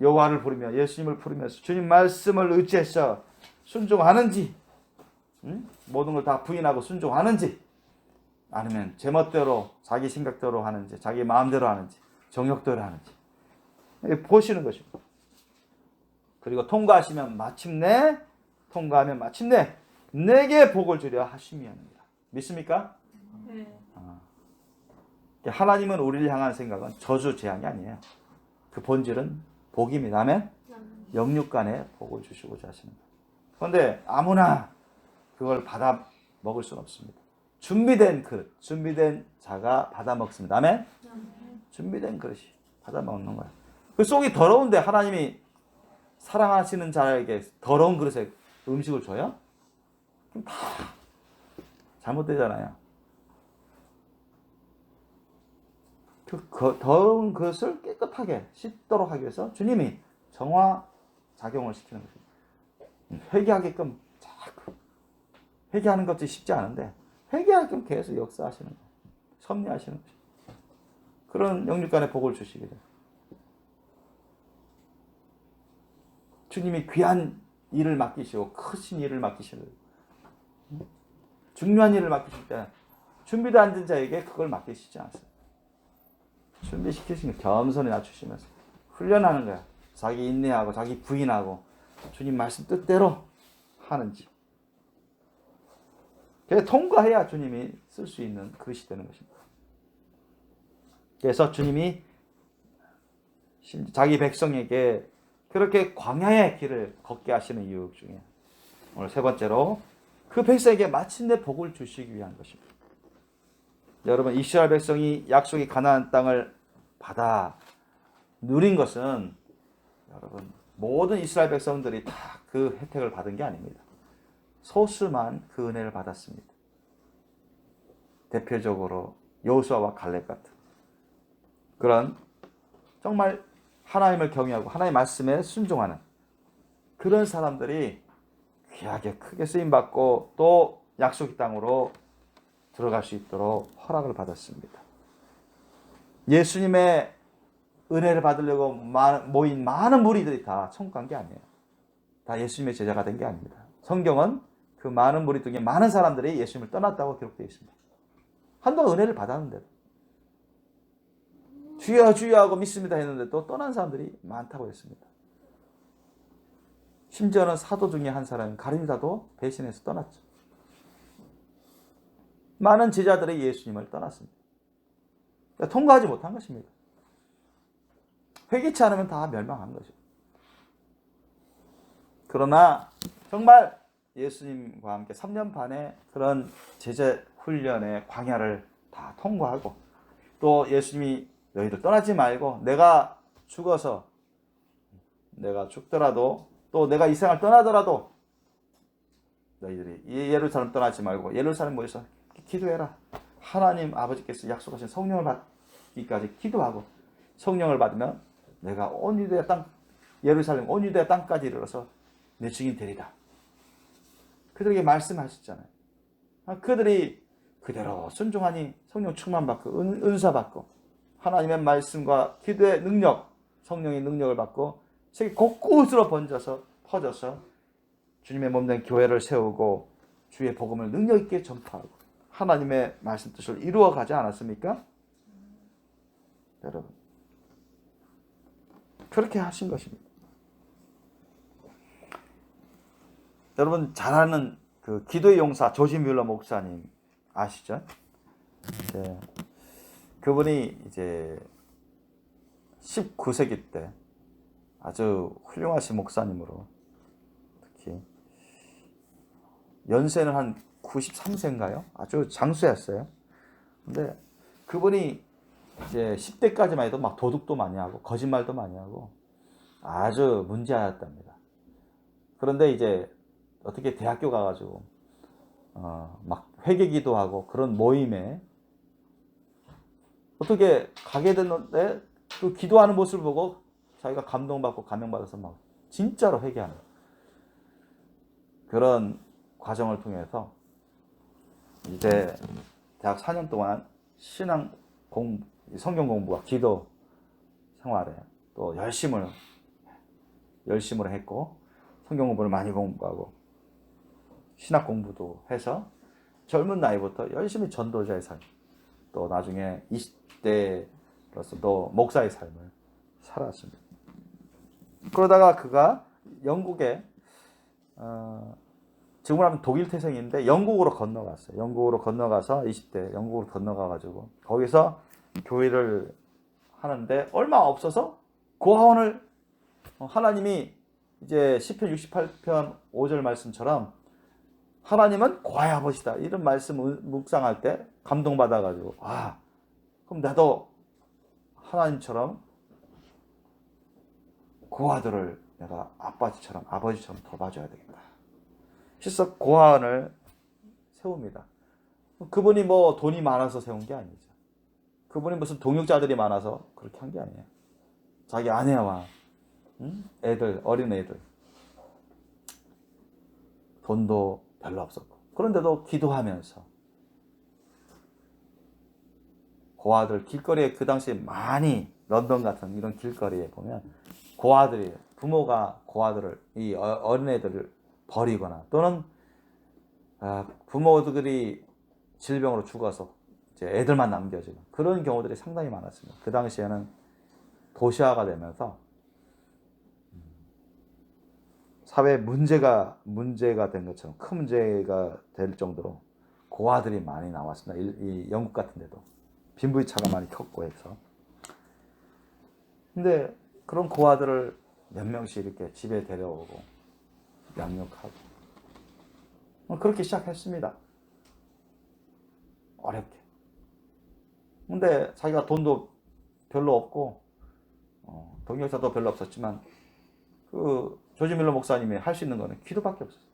여호와를 부르며 예수님을 부르면서 주님 말씀을 의지해서 순종하는지 모든 걸 다 부인하고 순종하는지 아니면 제멋대로 자기 생각대로 하는지 자기 마음대로 하는지 정욕대로 하는지 보시는 것입니다. 그리고 통과하면 마침내 내게 복을 주려 하심이옵니다. 믿습니까? 네. 하나님은 우리를 향한 생각은 저주 재앙이 아니에요. 그 본질은 복입니다. 아멘? 영육간에 복을 주시고자 하시는 거예요. 그런데 아무나 그걸 받아 먹을 수는 없습니다. 준비된 그릇, 준비된 자가 받아 먹습니다. 아멘? 준비된 그릇이 받아 먹는 거예요. 그 속이 더러운데 하나님이 사랑하시는 자에게 더러운 그릇에 음식을 줘요? 그럼 다 잘못되잖아요. 그 더러운 그릇을 깨끗하게 씻도록 하기 위해서 주님이 정화 작용을 시키는 것입니다. 회개하게끔 자꾸 회개하는 것도 쉽지 않은데 회개하게끔 계속 역사하시는 거예요. 섭리하시는 거죠. 그런 영육간의 복을 주시게 돼요. 주님이 귀한 일을 맡기시고 크신 일을 맡기시고 중요한 일을 맡기실 때 준비도 안 된 자에게 그걸 맡기시지 않습니다. 준비시키시면 겸손히 낮추시면서 훈련하는 거야. 자기 인내하고 자기 부인하고 주님 말씀 뜻대로 하는지. 그래서 통과해야 주님이 쓸 수 있는 그릇이 되는 것입니다. 그래서 주님이 자기 백성에게 그렇게 광야의 길을 걷게 하시는 이유 중에 오늘 세 번째로 그 백성에게 마침내 복을 주시기 위한 것입니다. 여러분, 이스라엘 백성이 약속의 가나안 땅을 받아 누린 것은 여러분 모든 이스라엘 백성들이 다 그 혜택을 받은 게 아닙니다. 소수만 그 은혜를 받았습니다. 대표적으로 여호수아와 갈렙 같은 그런 정말 하나님을 경외하고 하나님의 말씀에 순종하는 그런 사람들이 귀하게 크게 쓰임받고 또 약속의 땅으로 들어갈 수 있도록 허락을 받았습니다. 예수님의 은혜를 받으려고 모인 많은 무리들이 다 천국 간 게 아니에요. 다 예수님의 제자가 된 게 아닙니다. 성경은 그 많은 무리 중에 많은 사람들이 예수님을 떠났다고 기록되어 있습니다. 한동안 은혜를 받았는데도 주여 주여 하고 믿습니다 했는데 또 떠난 사람들이 많다고 했습니다. 심지어는 사도 중에 한 사람 가룟유다도 배신해서 떠났죠. 많은 제자들이 예수님을 떠났습니다. 그러니까 통과하지 못한 것입니다. 회개치 않으면 다 멸망한 거죠. 그러나 정말 예수님과 함께 3년 반의 그런 제자 훈련의 광야를 다 통과하고 또 예수님이 너희들 떠나지 말고 내가 죽어서 내가 죽더라도 또 내가 이 세상을 떠나더라도 너희들이 이 예루살렘 떠나지 말고 예루살렘 모여서 기도해라. 하나님 아버지께서 약속하신 성령을 받기까지 기도하고 성령을 받으면 내가 온 유대야 땅 예루살렘 온 유대야 땅까지 이르러서 내 증인 되리라. 그들에게 말씀하셨잖아요. 그들이 그대로 순종하니 성령 충만 받고 은사 받고 하나님의 말씀과 기도의 능력, 성령의 능력을 받고 세계 곳곳으로 퍼져서 주님의 몸된 교회를 세우고 주의 복음을 능력 있게 전파하고 하나님의 말씀 뜻을 이루어 가지 않았습니까? 여러분, 그렇게 하신 것입니다. 여러분 잘 아는 그 기도의 용사 조지 뮬러 목사님 아시죠? 네. 그분이 이제 19세기 때 아주 훌륭하신 목사님으로 특히 연세는 한 93세인가요? 아주 장수였어요. 근데 그분이 이제 10대까지만 해도 막 도둑도 많이 하고 거짓말도 많이 하고 아주 문제였답니다. 그런데 이제 어떻게 대학교 가가지고 막 회개기도 하고 그런 모임에 어떻게 가게 됐는데 그 기도하는 모습을 보고 자기가 감동받고 감명받아서 막 진짜로 회개하는 그런 과정을 통해서 이제 대학 4년 동안 성경 공부와 기도 생활에 또 열심을 했고 성경 공부를 많이 공부하고 신학 공부도 해서 젊은 나이부터 열심히 전도자의 삶, 또 나중에 20대로서 또 목사의 삶을 살았습니다. 그러다가 그가 영국에 지금으로 하면 독일 태생인데 영국으로 건너갔어요. 영국으로 건너가서 20대 영국으로 건너가가지고 거기서 교회를 하는데 얼마 없어서 고아원을 하나님이 이제 시편 68편 5절 말씀처럼 하나님은 고아의 아버지다 이런 말씀을 묵상할 때 감동받아가지고 그럼 나도 하나님처럼 고아들을 내가 아버지처럼 돌봐줘야 되겠다. 그래서 고아원을 세웁니다. 그분이 뭐 돈이 많아서 세운 게 아니죠. 그분이 무슨 동역자들이 많아서 그렇게 한 게 아니에요. 자기 아내와 어린 애들 돈도 별로 없었고 그런데도 기도하면서 고아들 길거리에 그 당시에 많이 런던 같은 이런 길거리에 보면 고아들이 부모가 고아들을 이 어린애들을 버리거나 또는 부모들이 질병으로 죽어서 이제 애들만 남겨지는 그런 경우들이 상당히 많았습니다. 그 당시에는 도시화가 되면서 사회 문제가 된 것처럼 큰 문제가 될 정도로 고아들이 많이 나왔습니다. 이 영국 같은 데도 빈부차가 많이 컸고 해서. 근데 그런 고아들을 몇 명씩 이렇게 집에 데려오고 양육하고 그렇게 시작했습니다. 어렵게. 근데 자기가 돈도 별로 없고 동역자도 별로 없었지만 그 조지 밀러 목사님이 할 수 있는 거는 기도밖에 없었어요.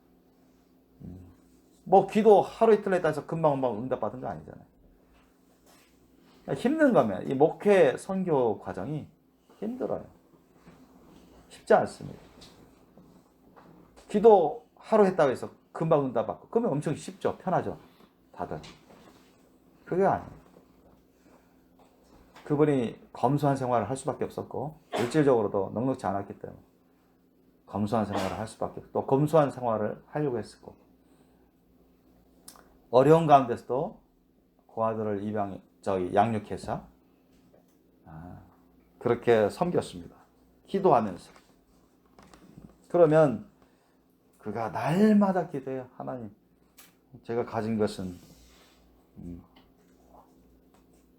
뭐 기도 하루 이틀 했다 해서 금방 응답받은 거 아니잖아요. 힘든 거면 이 목회 선교 과정이 힘들어요. 쉽지 않습니다. 기도 하루 했다고 해서 금방 응답받고 그러면 엄청 쉽죠. 편하죠. 다들. 그게 아니에요. 그분이 검소한 생활을 할 수밖에 없었고 물질적으로도 넉넉지 않았기 때문에 검소한 생활을 할 수밖에 없고 또 검소한 생활을 하려고 했었고 어려운 가운데서도 고아들을 양육해서 그렇게 섬겼습니다. 기도하면서. 그러면 그가 날마다 기도해요. 하나님, 제가 가진 것은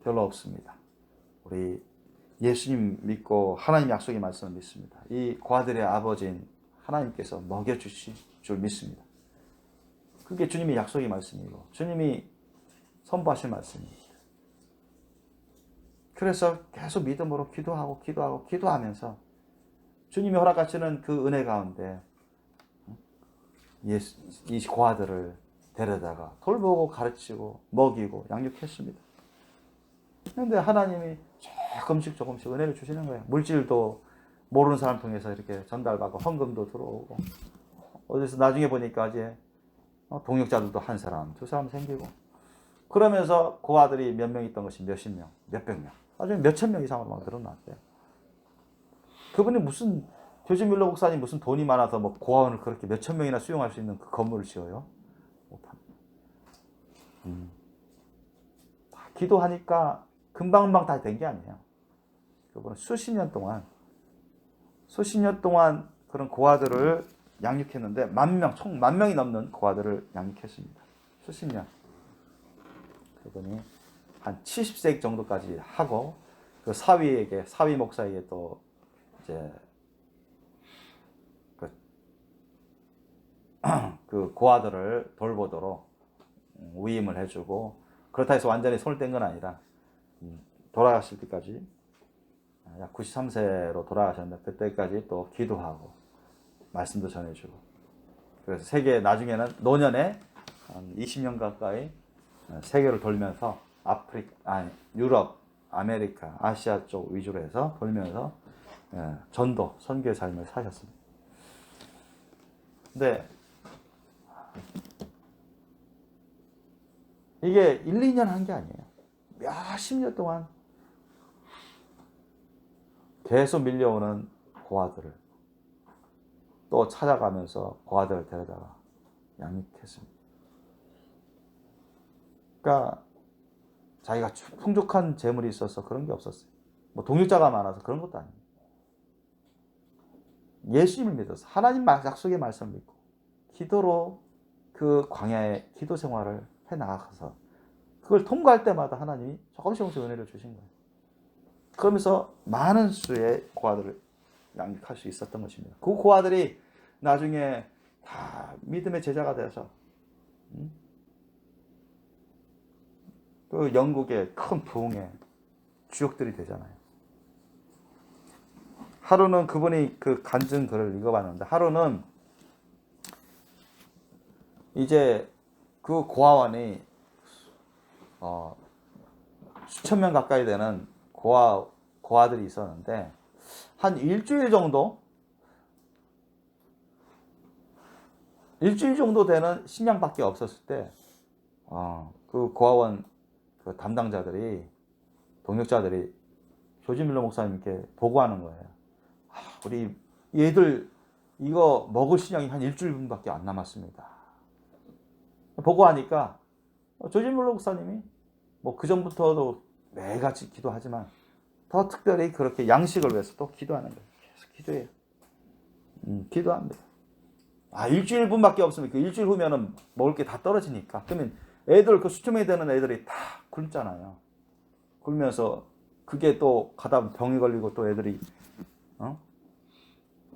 별로 없습니다. 우리 예수님 믿고 하나님 약속의 말씀을 믿습니다. 이 고아들의 아버지인 하나님께서 먹여주실 줄 믿습니다. 그게 주님의 약속의 말씀이고 주님이 선포하실 말씀입니다. 그래서 계속 믿음으로 기도하면서 주님이 허락하시는 그 은혜 가운데 이 고아들을 데려다가 돌보고 가르치고 먹이고 양육했습니다. 그런데 하나님이 조금씩 은혜를 주시는 거예요. 물질도 모르는 사람 통해서 이렇게 전달받고 헌금도 들어오고 어디서 나중에 보니까 이제 동역자들도 한 사람, 두 사람 생기고 그러면서 고아들이 몇 명 있던 것이 몇십 명, 몇백 명, 나중에 몇천 명 이상으로 막 늘어났대요. 그분이 무슨 조지 밀러 목사님 무슨 돈이 많아서 뭐 고아원을 그렇게 몇천 명이나 수용할 수 있는 그 건물을 지어요? 못합니다. 기도하니까 금방 다 된 게 아니에요. 그분은 수십 년 동안 그런 고아들을 양육했는데 총 10,000명이 넘는 고아들을 양육했습니다. 수십 년. 그분이 한 70세 정도까지 하고 그 사위 목사에게 또 이제 그 고아들을 돌보도록 위임을 해주고 그렇다 해서 완전히 손을 뗀 건 아니라 돌아가실 때까지 약 93세로 돌아가셨는데 그때까지 또 기도하고 말씀도 전해주고 그래서 세계 나중에는 노년에 한 20년 가까이 세계를 돌면서 유럽, 아메리카, 아시아 쪽 위주로 해서 돌면서 선교의 삶을 사셨습니다. 근데 이게 1, 2년 한 게 아니에요. 몇십 년 동안 계속 밀려오는 고아들을 또 찾아가면서 고아들을 데려다가 양육했습니다. 그러니까 자기가 풍족한 재물이 있어서 그런 게 없었어요. 뭐 동역자가 많아서 그런 것도 아니에요. 예수님을 믿어서 하나님 약속의 말씀을 믿고 기도로 그 광야의 기도 생활을 해나가서 그걸 통과할 때마다 하나님이 조금씩 은혜를 주신 거예요. 그러면서 많은 수의 고아들을 양육할 수 있었던 것입니다. 그 고아들이 나중에 다 믿음의 제자가 되어서 그 영국의 큰 부흥의 주역들이 되잖아요. 하루는 그분이 그 간증 글을 읽어봤는데 하루는 이제 그 고아원이 수천 명 가까이 되는 고아들이 있었는데 한 일주일 정도 되는 식량밖에 없었을 때 그 고아원 그 담당자들이 동역자들이 조지 밀러 목사님께 보고하는 거예요. 우리 얘들 이거 먹을 식량이 한 일주일분밖에 안 남았습니다. 보고하니까 조지 밀러 목사님이 뭐 그 전부터도 매일같이 기도하지만 더 특별히 그렇게 양식을 위해서 또 기도하는 거예요. 계속 기도해요. 기도합니다. 일주일분밖에 없으면 그 일주일 후면은 먹을 게 다 떨어지니까 그러면 애들 그 수초명이 되는 애들이 다 굶잖아요. 굶면서 그게 또 가다 보면 병이 걸리고 또 애들이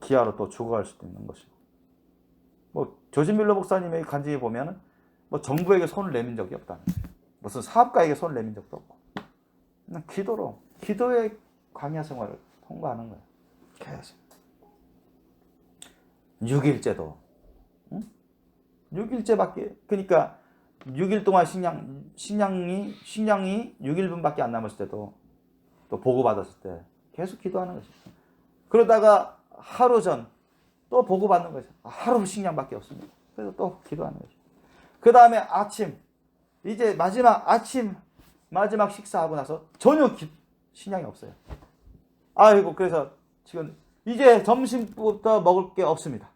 기아로 또 죽어갈 수도 있는 것이고. 뭐 조지 밀러 목사님의 간증에 보면은 뭐 정부에게 손을 내민 적이 없다는 거예요. 무슨 사업가에게 손을 내민 적도 없고. 그냥 기도로 기도의 광야 생활을 통과하는 거예요. 계속. 6일째도 6일째밖에 그러니까 6일 동안 식량이 6일분밖에 안 남았을 때도 또 보고받았을 때 계속 기도하는 거죠. 그러다가 하루 전 또 보고받는 거죠. 하루 식량밖에 없습니다. 그래서 또 기도하는 거죠. 그 다음에 아침 이제 마지막 식사하고 나서 전혀 식량이 없어요. 아이고 그래서 지금 이제 점심부터 먹을 게 없습니다.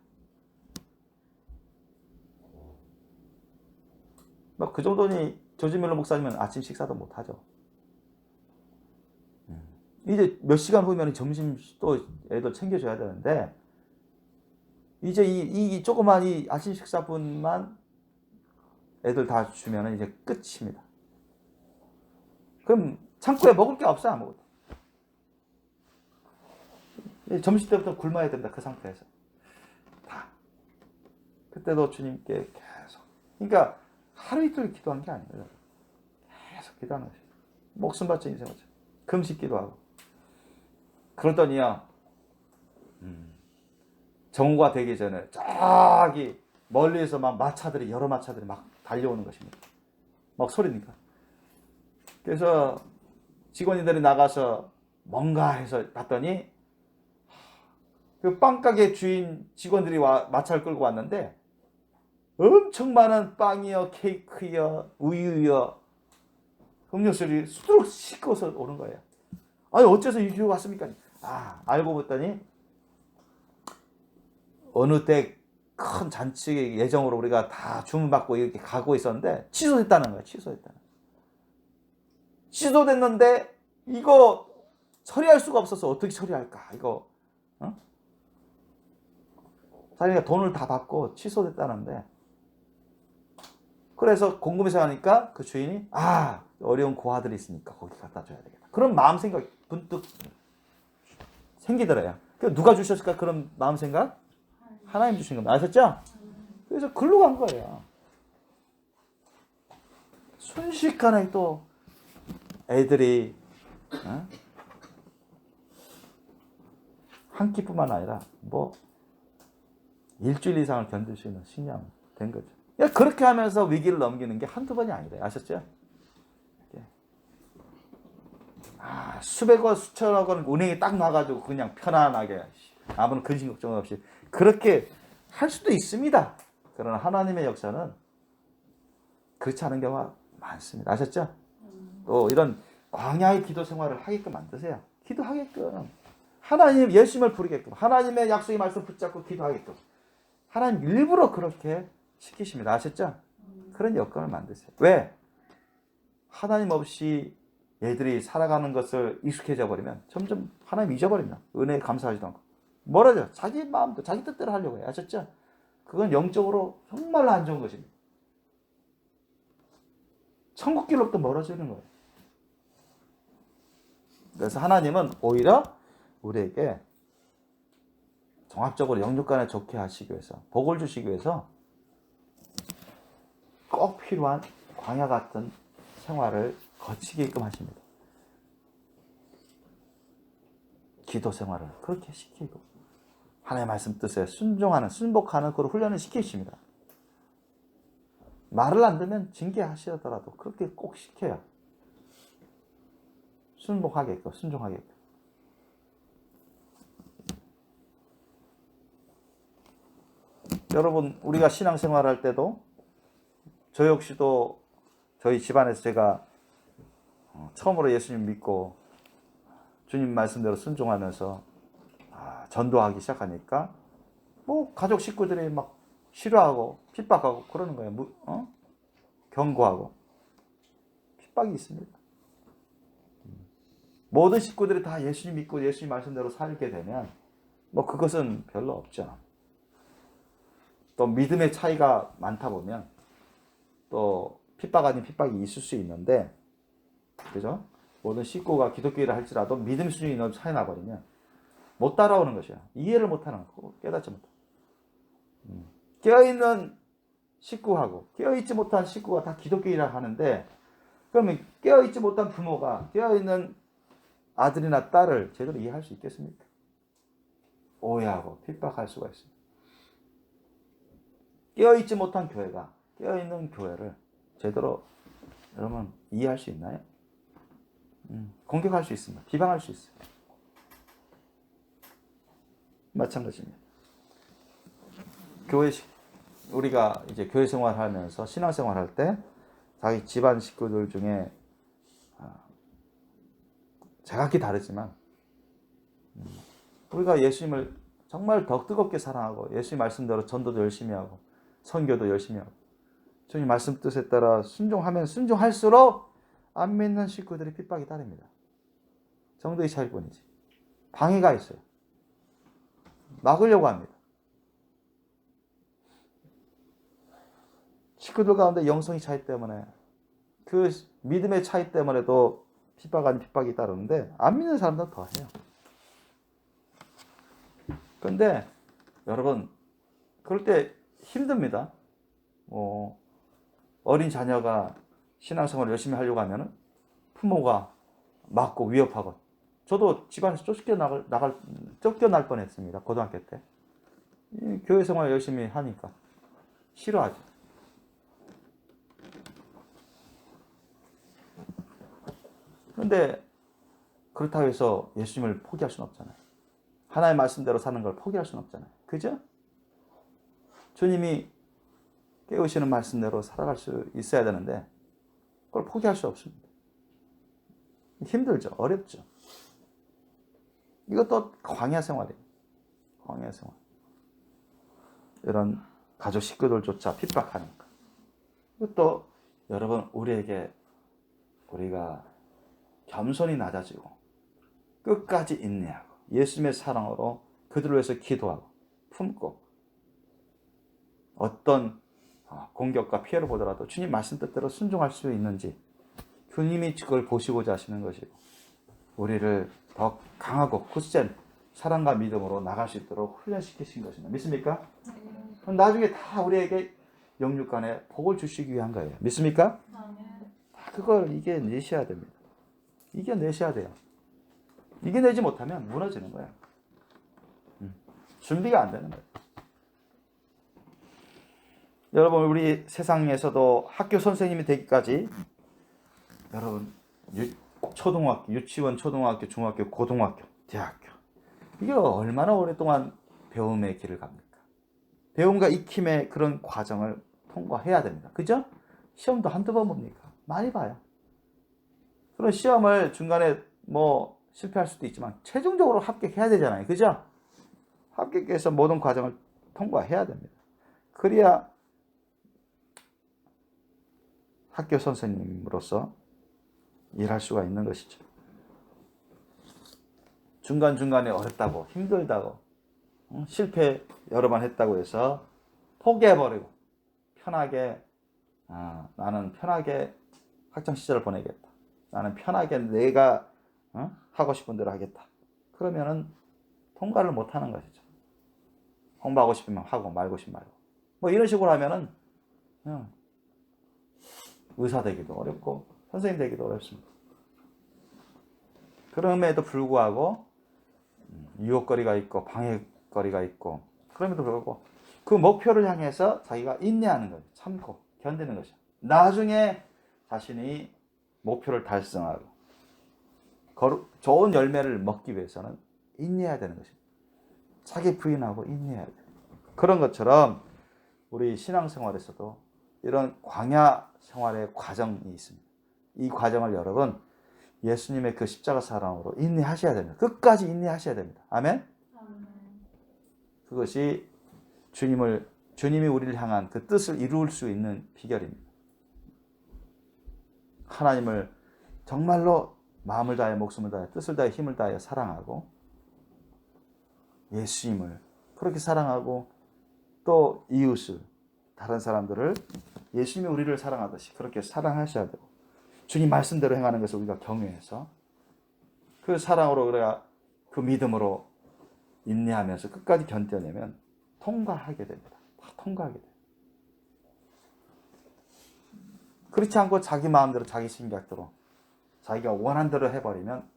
뭐 그 정도니 조지 밀러 목사님은 아침 식사도 못 하죠. 이제 몇 시간 후면 점심 또 애들 챙겨줘야 되는데 이제 이 조그만 이 아침 식사분만 애들 다 주면 이제 끝입니다. 그럼 창고에 먹을 게 없어 아무것도. 점심 때부터 굶어야 된다 그 상태에서 다. 그때도 주님께 계속. 그러니까 하루 이틀 기도한 게 아니에요. 계속 기도하는 거죠. 목숨 바쳐 인생하죠. 금식 기도하고. 그러더니요. 정오가 되기 전에 저기 멀리에서 막 여러 마차들이 막 달려오는 것입니다. 막 소리니까. 그래서 직원들이 나가서 뭔가 해서 봤더니 그 빵가게 주인 직원들이 마차를 끌고 왔는데 엄청 많은 빵이요, 케이크요, 우유요, 음료수를 수두룩 싣고서 오는 거예요. 아니 어째서 이리 왔습니까? 알고 봤더니 어느 때 큰 잔치 예정으로 우리가 다 주문받고 이렇게 가고 있었는데 취소됐다는 거예요. 취소됐는데 이거 처리할 수가 없어서 어떻게 처리할까? 이거 자기가 돈을 다 받고 취소됐다는데 그래서 궁금해서 하니까 그 주인이 어려운 고아들이 있으니까 거기 갖다 줘야 되겠다. 그런 마음 생각이 문득 생기더래요. 누가 주셨을까? 그런 마음 생각? 하나님 주신 겁니다. 아셨죠? 그래서 글로 간 거예요. 순식간에 또 애들이 한 끼뿐만 아니라 뭐 일주일 이상을 견딜 수 있는 식량 된 거죠. 그렇게 하면서 위기를 넘기는 게 한두 번이 아니래요. 아셨죠? 수백억 수천억 원 은행에 딱 놔가지고 그냥 편안하게 아무런 근심 걱정 없이 그렇게 할 수도 있습니다. 그러나 하나님의 역사는 그렇지 않은 경우가 많습니다. 아셨죠? 또 이런 광야의 기도 생활을 하게끔 만드세요. 기도하게끔. 하나님 예수님을 부르게끔. 하나님의 약속의 말씀 붙잡고 기도하게끔. 하나님 일부러 그렇게 시키십니다. 아셨죠? 그런 여건을 만드세요. 왜? 하나님 없이 얘들이 살아가는 것을 익숙해져 버리면 점점 하나님 잊어버립니다. 은혜에 감사하지도 않고. 멀어져. 자기 마음도 자기 뜻대로 하려고 해요. 아셨죠? 그건 영적으로 정말로 안 좋은 것입니다. 천국길로부터 멀어지는 거예요. 그래서 하나님은 오히려 우리에게 종합적으로 영육간에 좋게 하시기 위해서 복을 주시기 위해서 꼭 필요한 광야 같은 생활을 거치게끔 하십니다. 기도 생활을 그렇게 시키고 하나님의 말씀 뜻에 순복하는 그런 훈련을 시키십니다. 말을 안 듣면 징계하시더라도 그렇게 꼭 시켜요. 순종하게끔. 여러분 우리가 신앙생활할 때도 저 역시도 저희 집안에서 제가 처음으로 예수님 믿고 주님 말씀대로 순종하면서 전도하기 시작하니까 뭐 가족 식구들이 막 싫어하고 핍박하고 그러는 거예요. 경고하고 핍박이 있습니다. 모든 식구들이 다 예수님 믿고 예수님 말씀대로 살게 되면 뭐 그것은 별로 없죠. 또 믿음의 차이가 많다 보면 또 핍박 아닌 핍박이 있을 수 있는데, 그죠? 모든 식구가 기독교를 할지라도 믿음 수준이 너무 차이 나버리면 못 따라오는 것이야. 이해를 못하는 거, 깨닫지 못해. 깨어있는 식구하고 깨어있지 못한 식구가 다 기독교인이라 하는데, 그러면 깨어있지 못한 부모가 깨어있는 아들이나 딸을 제대로 이해할 수 있겠습니까? 오해하고 핍박할 수가 있습니다. 깨어있지 못한 교회가 깨어있는 교회를 제대로 여러분 이해할 수 있나요? 공격할 수 있습니다. 비방할 수 있어요. 마찬가지입니다. 우리가 이제 교회 생활하면서 신앙 생활할 때 자기 집안 식구들 중에 제각기 다르지만 우리가 예수님을 정말 더 뜨겁게 사랑하고 예수님 말씀대로 전도도 열심히 하고 선교도 열심히 하고 주님 말씀 뜻에 따라 순종하면 순종할수록 안 믿는 식구들이 핍박이 따릅니다. 정도의 차일 뿐이지. 방해가 있어요. 막으려고 합니다. 식구들 가운데 영성의 차이 때문에 그 믿음의 차이 때문에도 핍박 아닌 핍박이 따르는데 안 믿는 사람들은 더 해요. 그런데 여러분 그럴 때 힘듭니다. 어린 자녀가 신앙생활을 열심히 하려고 하면 부모가 막고 위협하고, 저도 집안에서 쫓겨날 뻔했습니다. 고등학교 때. 교회 생활 열심히 하니까 싫어하죠. 그런데 그렇다고 해서 예수님을 포기할 수는 없잖아요. 하나님의 말씀대로 사는 걸 포기할 수는 없잖아요. 그죠? 주님이 깨우시는 말씀대로 살아갈 수 있어야 되는데 그걸 포기할 수 없습니다. 힘들죠. 어렵죠. 이것도 광야 생활이에요. 광야 생활. 이런 가족 식구들조차 핍박하니까. 이것도 여러분 우리가 겸손히 낮아지고 끝까지 인내하고 예수님의 사랑으로 그들을 위해서 기도하고 품고 어떤 공격과 피해를 보더라도 주님 말씀 뜻대로 순종할 수 있는지 주님이 그걸 보시고자 하시는 것이고 우리를 더 강하고 굳센 사랑과 믿음으로 나갈 수 있도록 훈련시키신 것입니다. 믿습니까? 그럼 나중에 다 우리에게 영육간에 복을 주시기 위한 거예요. 믿습니까? 그걸 이겨내셔야 됩니다. 이겨내셔야 돼요. 이겨내지 못하면 무너지는 거예요. 준비가 안 되는 거예요. 여러분 우리 세상에서도 학교 선생님이 되기까지 여러분 초등학교, 유치원, 초등학교, 중학교, 고등학교, 대학교 이게 얼마나 오랫동안 배움의 길을 갑니까? 배움과 익힘의 그런 과정을 통과해야 됩니다. 그죠? 시험도 한두 번 봅니까? 많이 봐요. 그런 시험을 중간에 실패할 수도 있지만 최종적으로 합격해야 되잖아요. 그죠? 합격해서 모든 과정을 통과해야 됩니다. 그래야 학교 선생님으로서 일할 수가 있는 것이죠. 중간중간에 어렵다고 힘들다고 실패 여러 번 했다고 해서 포기해버리고 편하게 나는 편하게 학창시절을 보내겠다. 나는 편하게 내가 하고 싶은 대로 하겠다. 그러면은 통과를 못하는 것이죠. 공부하고 싶으면 하고 말고 싶으면 말고 이런 식으로 하면은 의사 되기도 어렵고 선생님 되기도 어렵습니다. 그럼에도 불구하고 유혹거리가 있고 방해거리가 있고 그럼에도 불구하고 그 목표를 향해서 자기가 인내하는 거예요. 참고 견디는 것이죠. 나중에 자신이 목표를 달성하고 좋은 열매를 먹기 위해서는 인내해야 되는 것입니다. 자기 부인하고 인내해야 돼요. 그런 것처럼 우리 신앙생활에서도 이런 광야 생활의 과정이 있습니다. 이 과정을 여러분 예수님의 그 십자가 사랑으로 인내하셔야 됩니다. 끝까지 인내하셔야 됩니다. 아멘? 그것이 주님이 우리를 향한 그 뜻을 이룰 수 있는 비결입니다. 하나님을 정말로 마음을 다해 목숨을 다해 뜻을 다해 힘을 다해 사랑하고 예수님을 그렇게 사랑하고 또 이웃을 다른 사람들을 예수님이 우리를 사랑하듯이 그렇게 사랑하셔야 되고 주님 말씀대로 행하는 것을 우리가 경외해서 그 사랑으로 우리가 그 믿음으로 인내하면서 끝까지 견뎌내면 통과하게 됩니다. 다 통과하게 돼요. 그렇지 않고 자기 마음대로 자기 생각대로 자기가 원한 대로 해버리면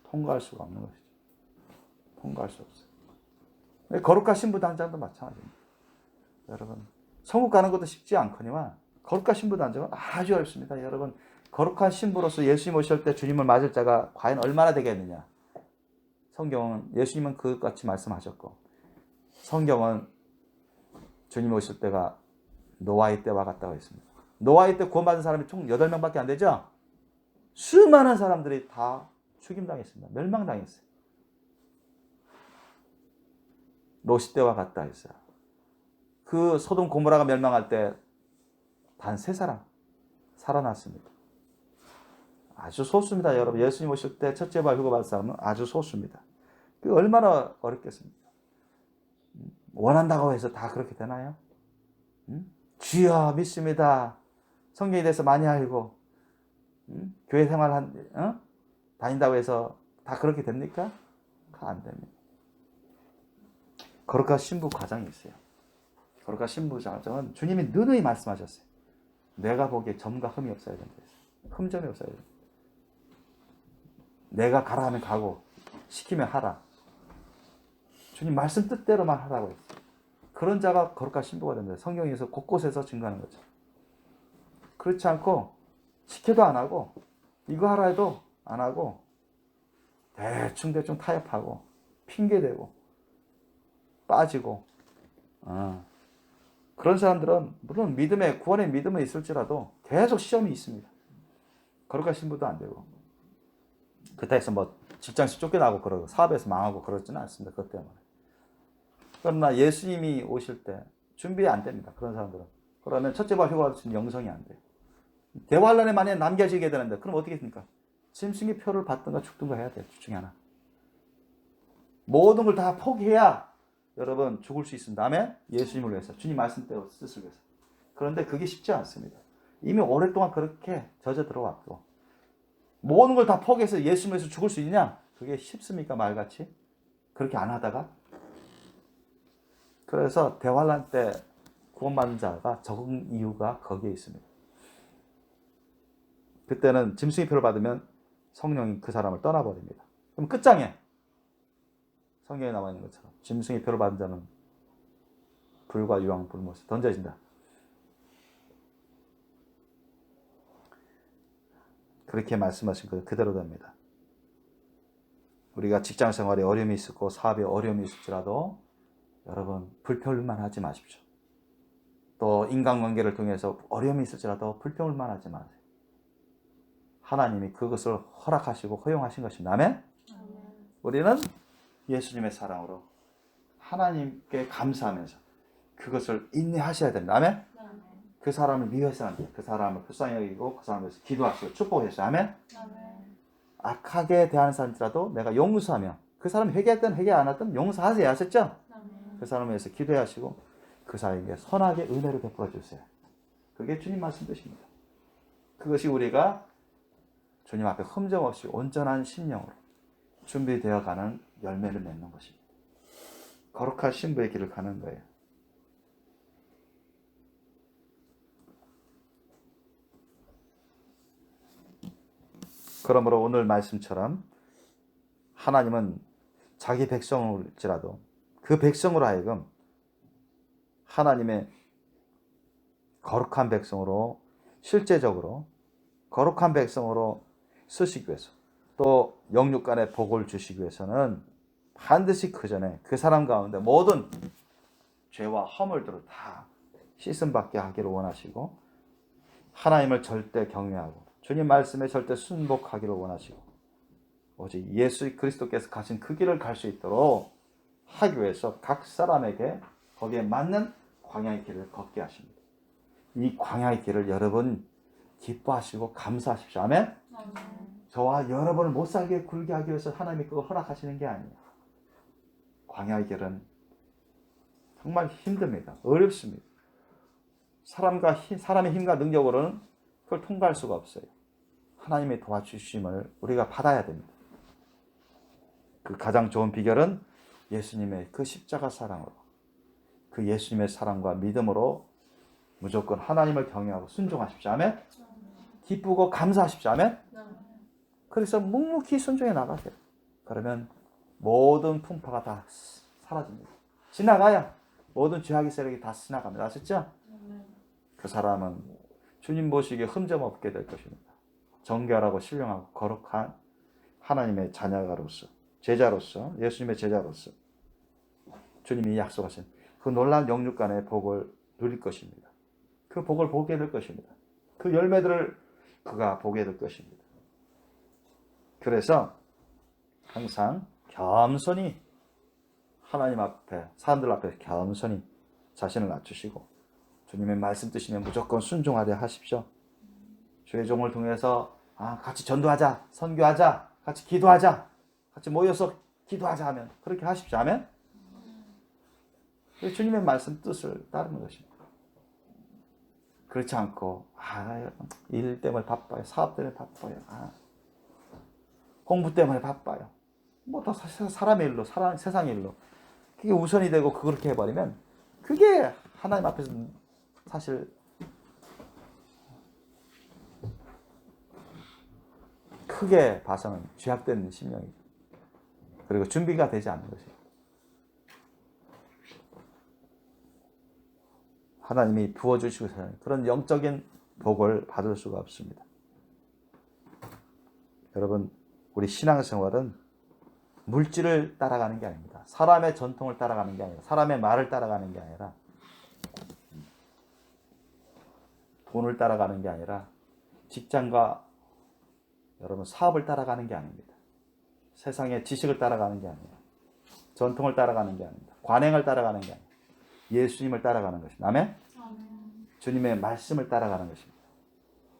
통과할 수가 없는 것이죠. 통과할 수 없어요. 거룩한 신부 단장도 마찬가지입니다. 여러분 천국 가는 것도 쉽지 않거니와 거룩한 신부 단장은 아주 어렵습니다. 여러분 거룩한 신부로서 예수님 오실 때 주님을 맞을 자가 과연 얼마나 되겠느냐. 성경은 예수님은 그것같이 말씀하셨고 성경은 주님 오실 때가 노아의 때와 같다고 했습니다. 노아의 때 구원받은 사람이 총 8명밖에 안 되죠. 수많은 사람들이 다 죽임당했습니다. 멸망당했어요. 롯이 때와 같다 했어요. 그 소돔 고모라가 멸망할 때 단 3사람 살아났습니다. 아주 소수입니다. 여러분 예수님 오실 때 첫째 발 휴거 받을 사람은 아주 소수입니다. 그 얼마나 어렵겠습니까? 원한다고 해서 다 그렇게 되나요? 주여 믿습니다. 성경에 대해서 많이 알고 교회 생활 다닌다고 해서 다 그렇게 됩니까? 안 됩니다. 거룩한 신부 과정이 있어요. 거룩한 신부 과정은 주님이 누누이 말씀하셨어요. 내가 보기에 점과 흠이 없어야 된다. 흠점이 없어야 된다. 내가 가라 하면 가고 시키면 하라. 주님 말씀 뜻대로만 하라고 했어요. 그런 자가 거룩한 신부가 된다. 성경에서 곳곳에서 증거하는 거죠. 그렇지 않고 시켜도 안 하고 이거 하라 해도 안 하고 대충 타협하고 핑계대고 빠지고 그런 사람들은 물론 믿음에 구원의 믿음은 있을지라도 계속 시험이 있습니다. 거룩한 신부도 안 되고 그렇다 해서 뭐 직장에서 쫓겨나고 그러고 사업에서 망하고 그러지는 않습니다. 그것 때문에. 그러나 예수님이 오실 때 준비 안 됩니다. 그런 사람들은. 그러면 첫째 발 휴가 같은 영성이 안 돼요. 대환란에 만약에 남겨지게 되는데 그럼 어떻게 됩니까? 짐승의 표를 받든가 죽든가 해야 돼요. 둘 중에 하나. 모든 걸 다 포기해야 여러분 죽을 수 있습니다. 아멘? 예수님을 위해서. 주님 말씀대로 뜻을 위해서. 그런데 그게 쉽지 않습니다. 이미 오랫동안 그렇게 젖어 들어왔고 모든 걸 다 포기해서 예수님을 위해서 죽을 수 있냐? 그게 쉽습니까? 말같이? 그렇게 안 하다가? 그래서 대환란 때 구원받은 자가 적은 이유가 거기에 있습니다. 그때는 짐승의 표를 받으면 성령이 그 사람을 떠나버립니다. 그럼 끝장에 성경에 나와 있는 것처럼 짐승의 표를 받은 자는 불과 유황 불못에 던져진다. 그렇게 말씀하신 것 그대로 됩니다. 우리가 직장 생활에 어려움이 있었고 사업에 어려움이 있을지라도 여러분 불평만 하지 마십시오. 또 인간관계를 통해서 어려움이 있을지라도 불평만 하지 마세요. 하나님이 그것을 허락하시고 허용하신 것입니다. 아멘? 우리는 예수님의 사랑으로 하나님께 감사하면서 그것을 인내하셔야 됩니다. 아멘? 그 사람을 위해서는 안 돼요. 그 사람을 불쌍히 여기고 그 사람을 위해서 기도하시고 축복하셔야 아멘? 악하게 대하는 사람이라도 내가 용서하며 그 사람이 회개했든 회개 안 했든 용서하세요. 아셨죠? 그 사람을 위해서 기도하시고 그 사람에게 선하게 은혜를 베풀어 주세요. 그게 주님 말씀 뜻입니다. 그것이 우리가 주님 앞에 흠정 없이 온전한 심령으로 준비되어 가는 열매를 맺는 것입니다. 거룩한 신부의 길을 가는 거예요. 그러므로 오늘 말씀처럼 하나님은 자기 백성일지라도 그 백성으로 하여금 하나님의 거룩한 백성으로 실제적으로 거룩한 백성으로 쓰시기 위해서 또 영육간의 복을 주시기 위해서는 반드시 그 전에 그 사람 가운데 모든 죄와 허물들을 다 씻음받게 하기를 원하시고 하나님을 절대 경외하고 주님 말씀에 절대 순복하기를 원하시고 오직 예수 그리스도께서 가신 그 길을 갈 수 있도록 하기 위해서 각 사람에게 거기에 맞는 광야의 길을 걷게 하십니다. 이 광야의 길을 여러분 기뻐하시고 감사하십시오. 아멘? 저와 여러분을 못 살게 굴게 하기 위해서 하나님이 그거 허락하시는 게 아니에요. 광야의 길은 정말 힘듭니다. 어렵습니다. 사람의 힘과 능력으로는 그걸 통과할 수가 없어요. 하나님의 도와주심을 우리가 받아야 됩니다. 그 가장 좋은 비결은 예수님의 그 십자가 사랑으로, 그 예수님의 사랑과 믿음으로 무조건 하나님을 경외하고 순종하십시오. 아멘. 기쁘고 감사하십시오. 아멘. 그래서 묵묵히 순종해 나가세요. 그러면 모든 풍파가 다 사라집니다. 지나가야 모든 죄악의 세력이 다 지나갑니다. 아셨죠? 그 사람은 주님 보시기에 흠점 없게 될 것입니다. 정결하고 신령하고 거룩한 하나님의 자녀가로서, 제자로서, 예수님의 제자로서 주님이 약속하신 그 놀라운 영육간의 복을 누릴 것입니다. 그 복을 보게 될 것입니다. 그 열매들을 그가 보게 될 것입니다. 그래서 항상 겸손히 하나님 앞에, 사람들 앞에 겸손히 자신을 낮추시고 주님의 말씀 뜻이면 무조건 순종하려 하십시오. 주의 종을 통해서 같이 전도하자, 선교하자, 같이 기도하자, 같이 모여서 기도하자 하면 그렇게 하십시오. 아멘. 주님의 말씀 뜻을 따르는 것입니다. 그렇지 않고 일 때문에 바빠요, 사업 때문에 바빠요, 공부 때문에 바빠요, 뭐 다 사람의 일로, 세상의 일로 그게 우선이 되고 그렇게 해버리면 그게 하나님 앞에서 사실 크게 봐서는 죄악된 심령이죠. 그리고 준비가 되지 않는 것이에요. 하나님이 부어주시고 그런 영적인 복을 받을 수가 없습니다. 여러분, 우리 신앙생활은 물질을 따라가는 게 아닙니다. 사람의 전통을 따라가는 게 아니라, 사람의 말을 따라가는 게 아니라, 돈을 따라가는 게 아니라, 직장과 여러분 사업을 따라가는 게 아닙니다. 세상의 지식을 따라가는 게 아니라, 전통을 따라가는 게 아닙니다. 관행을 따라가는 게 아니라 예수님을 따라가는 것입니다. 아멘? 주님의 말씀을 따라가는 것입니다.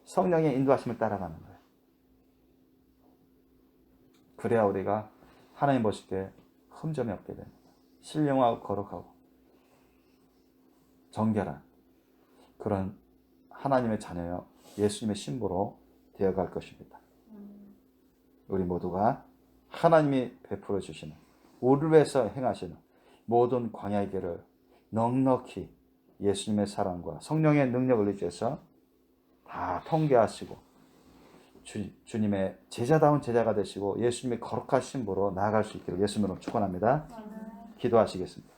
성령의 인도하심을 따라가는 거예요. 그래야 우리가 하나님 보실 때 흠점이 없게 됩니다. 신령하고 거룩하고 정결한 그런 하나님의 자녀여 예수님의 신부로 되어갈 것입니다. 우리 모두가 하나님이 베풀어 주시는, 우리를 위해서 행하시는 모든 광야의 길을 넉넉히 예수님의 사랑과 성령의 능력을 의지해서 다 통과하시고 주님의 제자다운 제자가 되시고 예수님의 거룩한 신부로 나아갈 수 있기를 예수님으로 축원합니다. 기도하시겠습니다.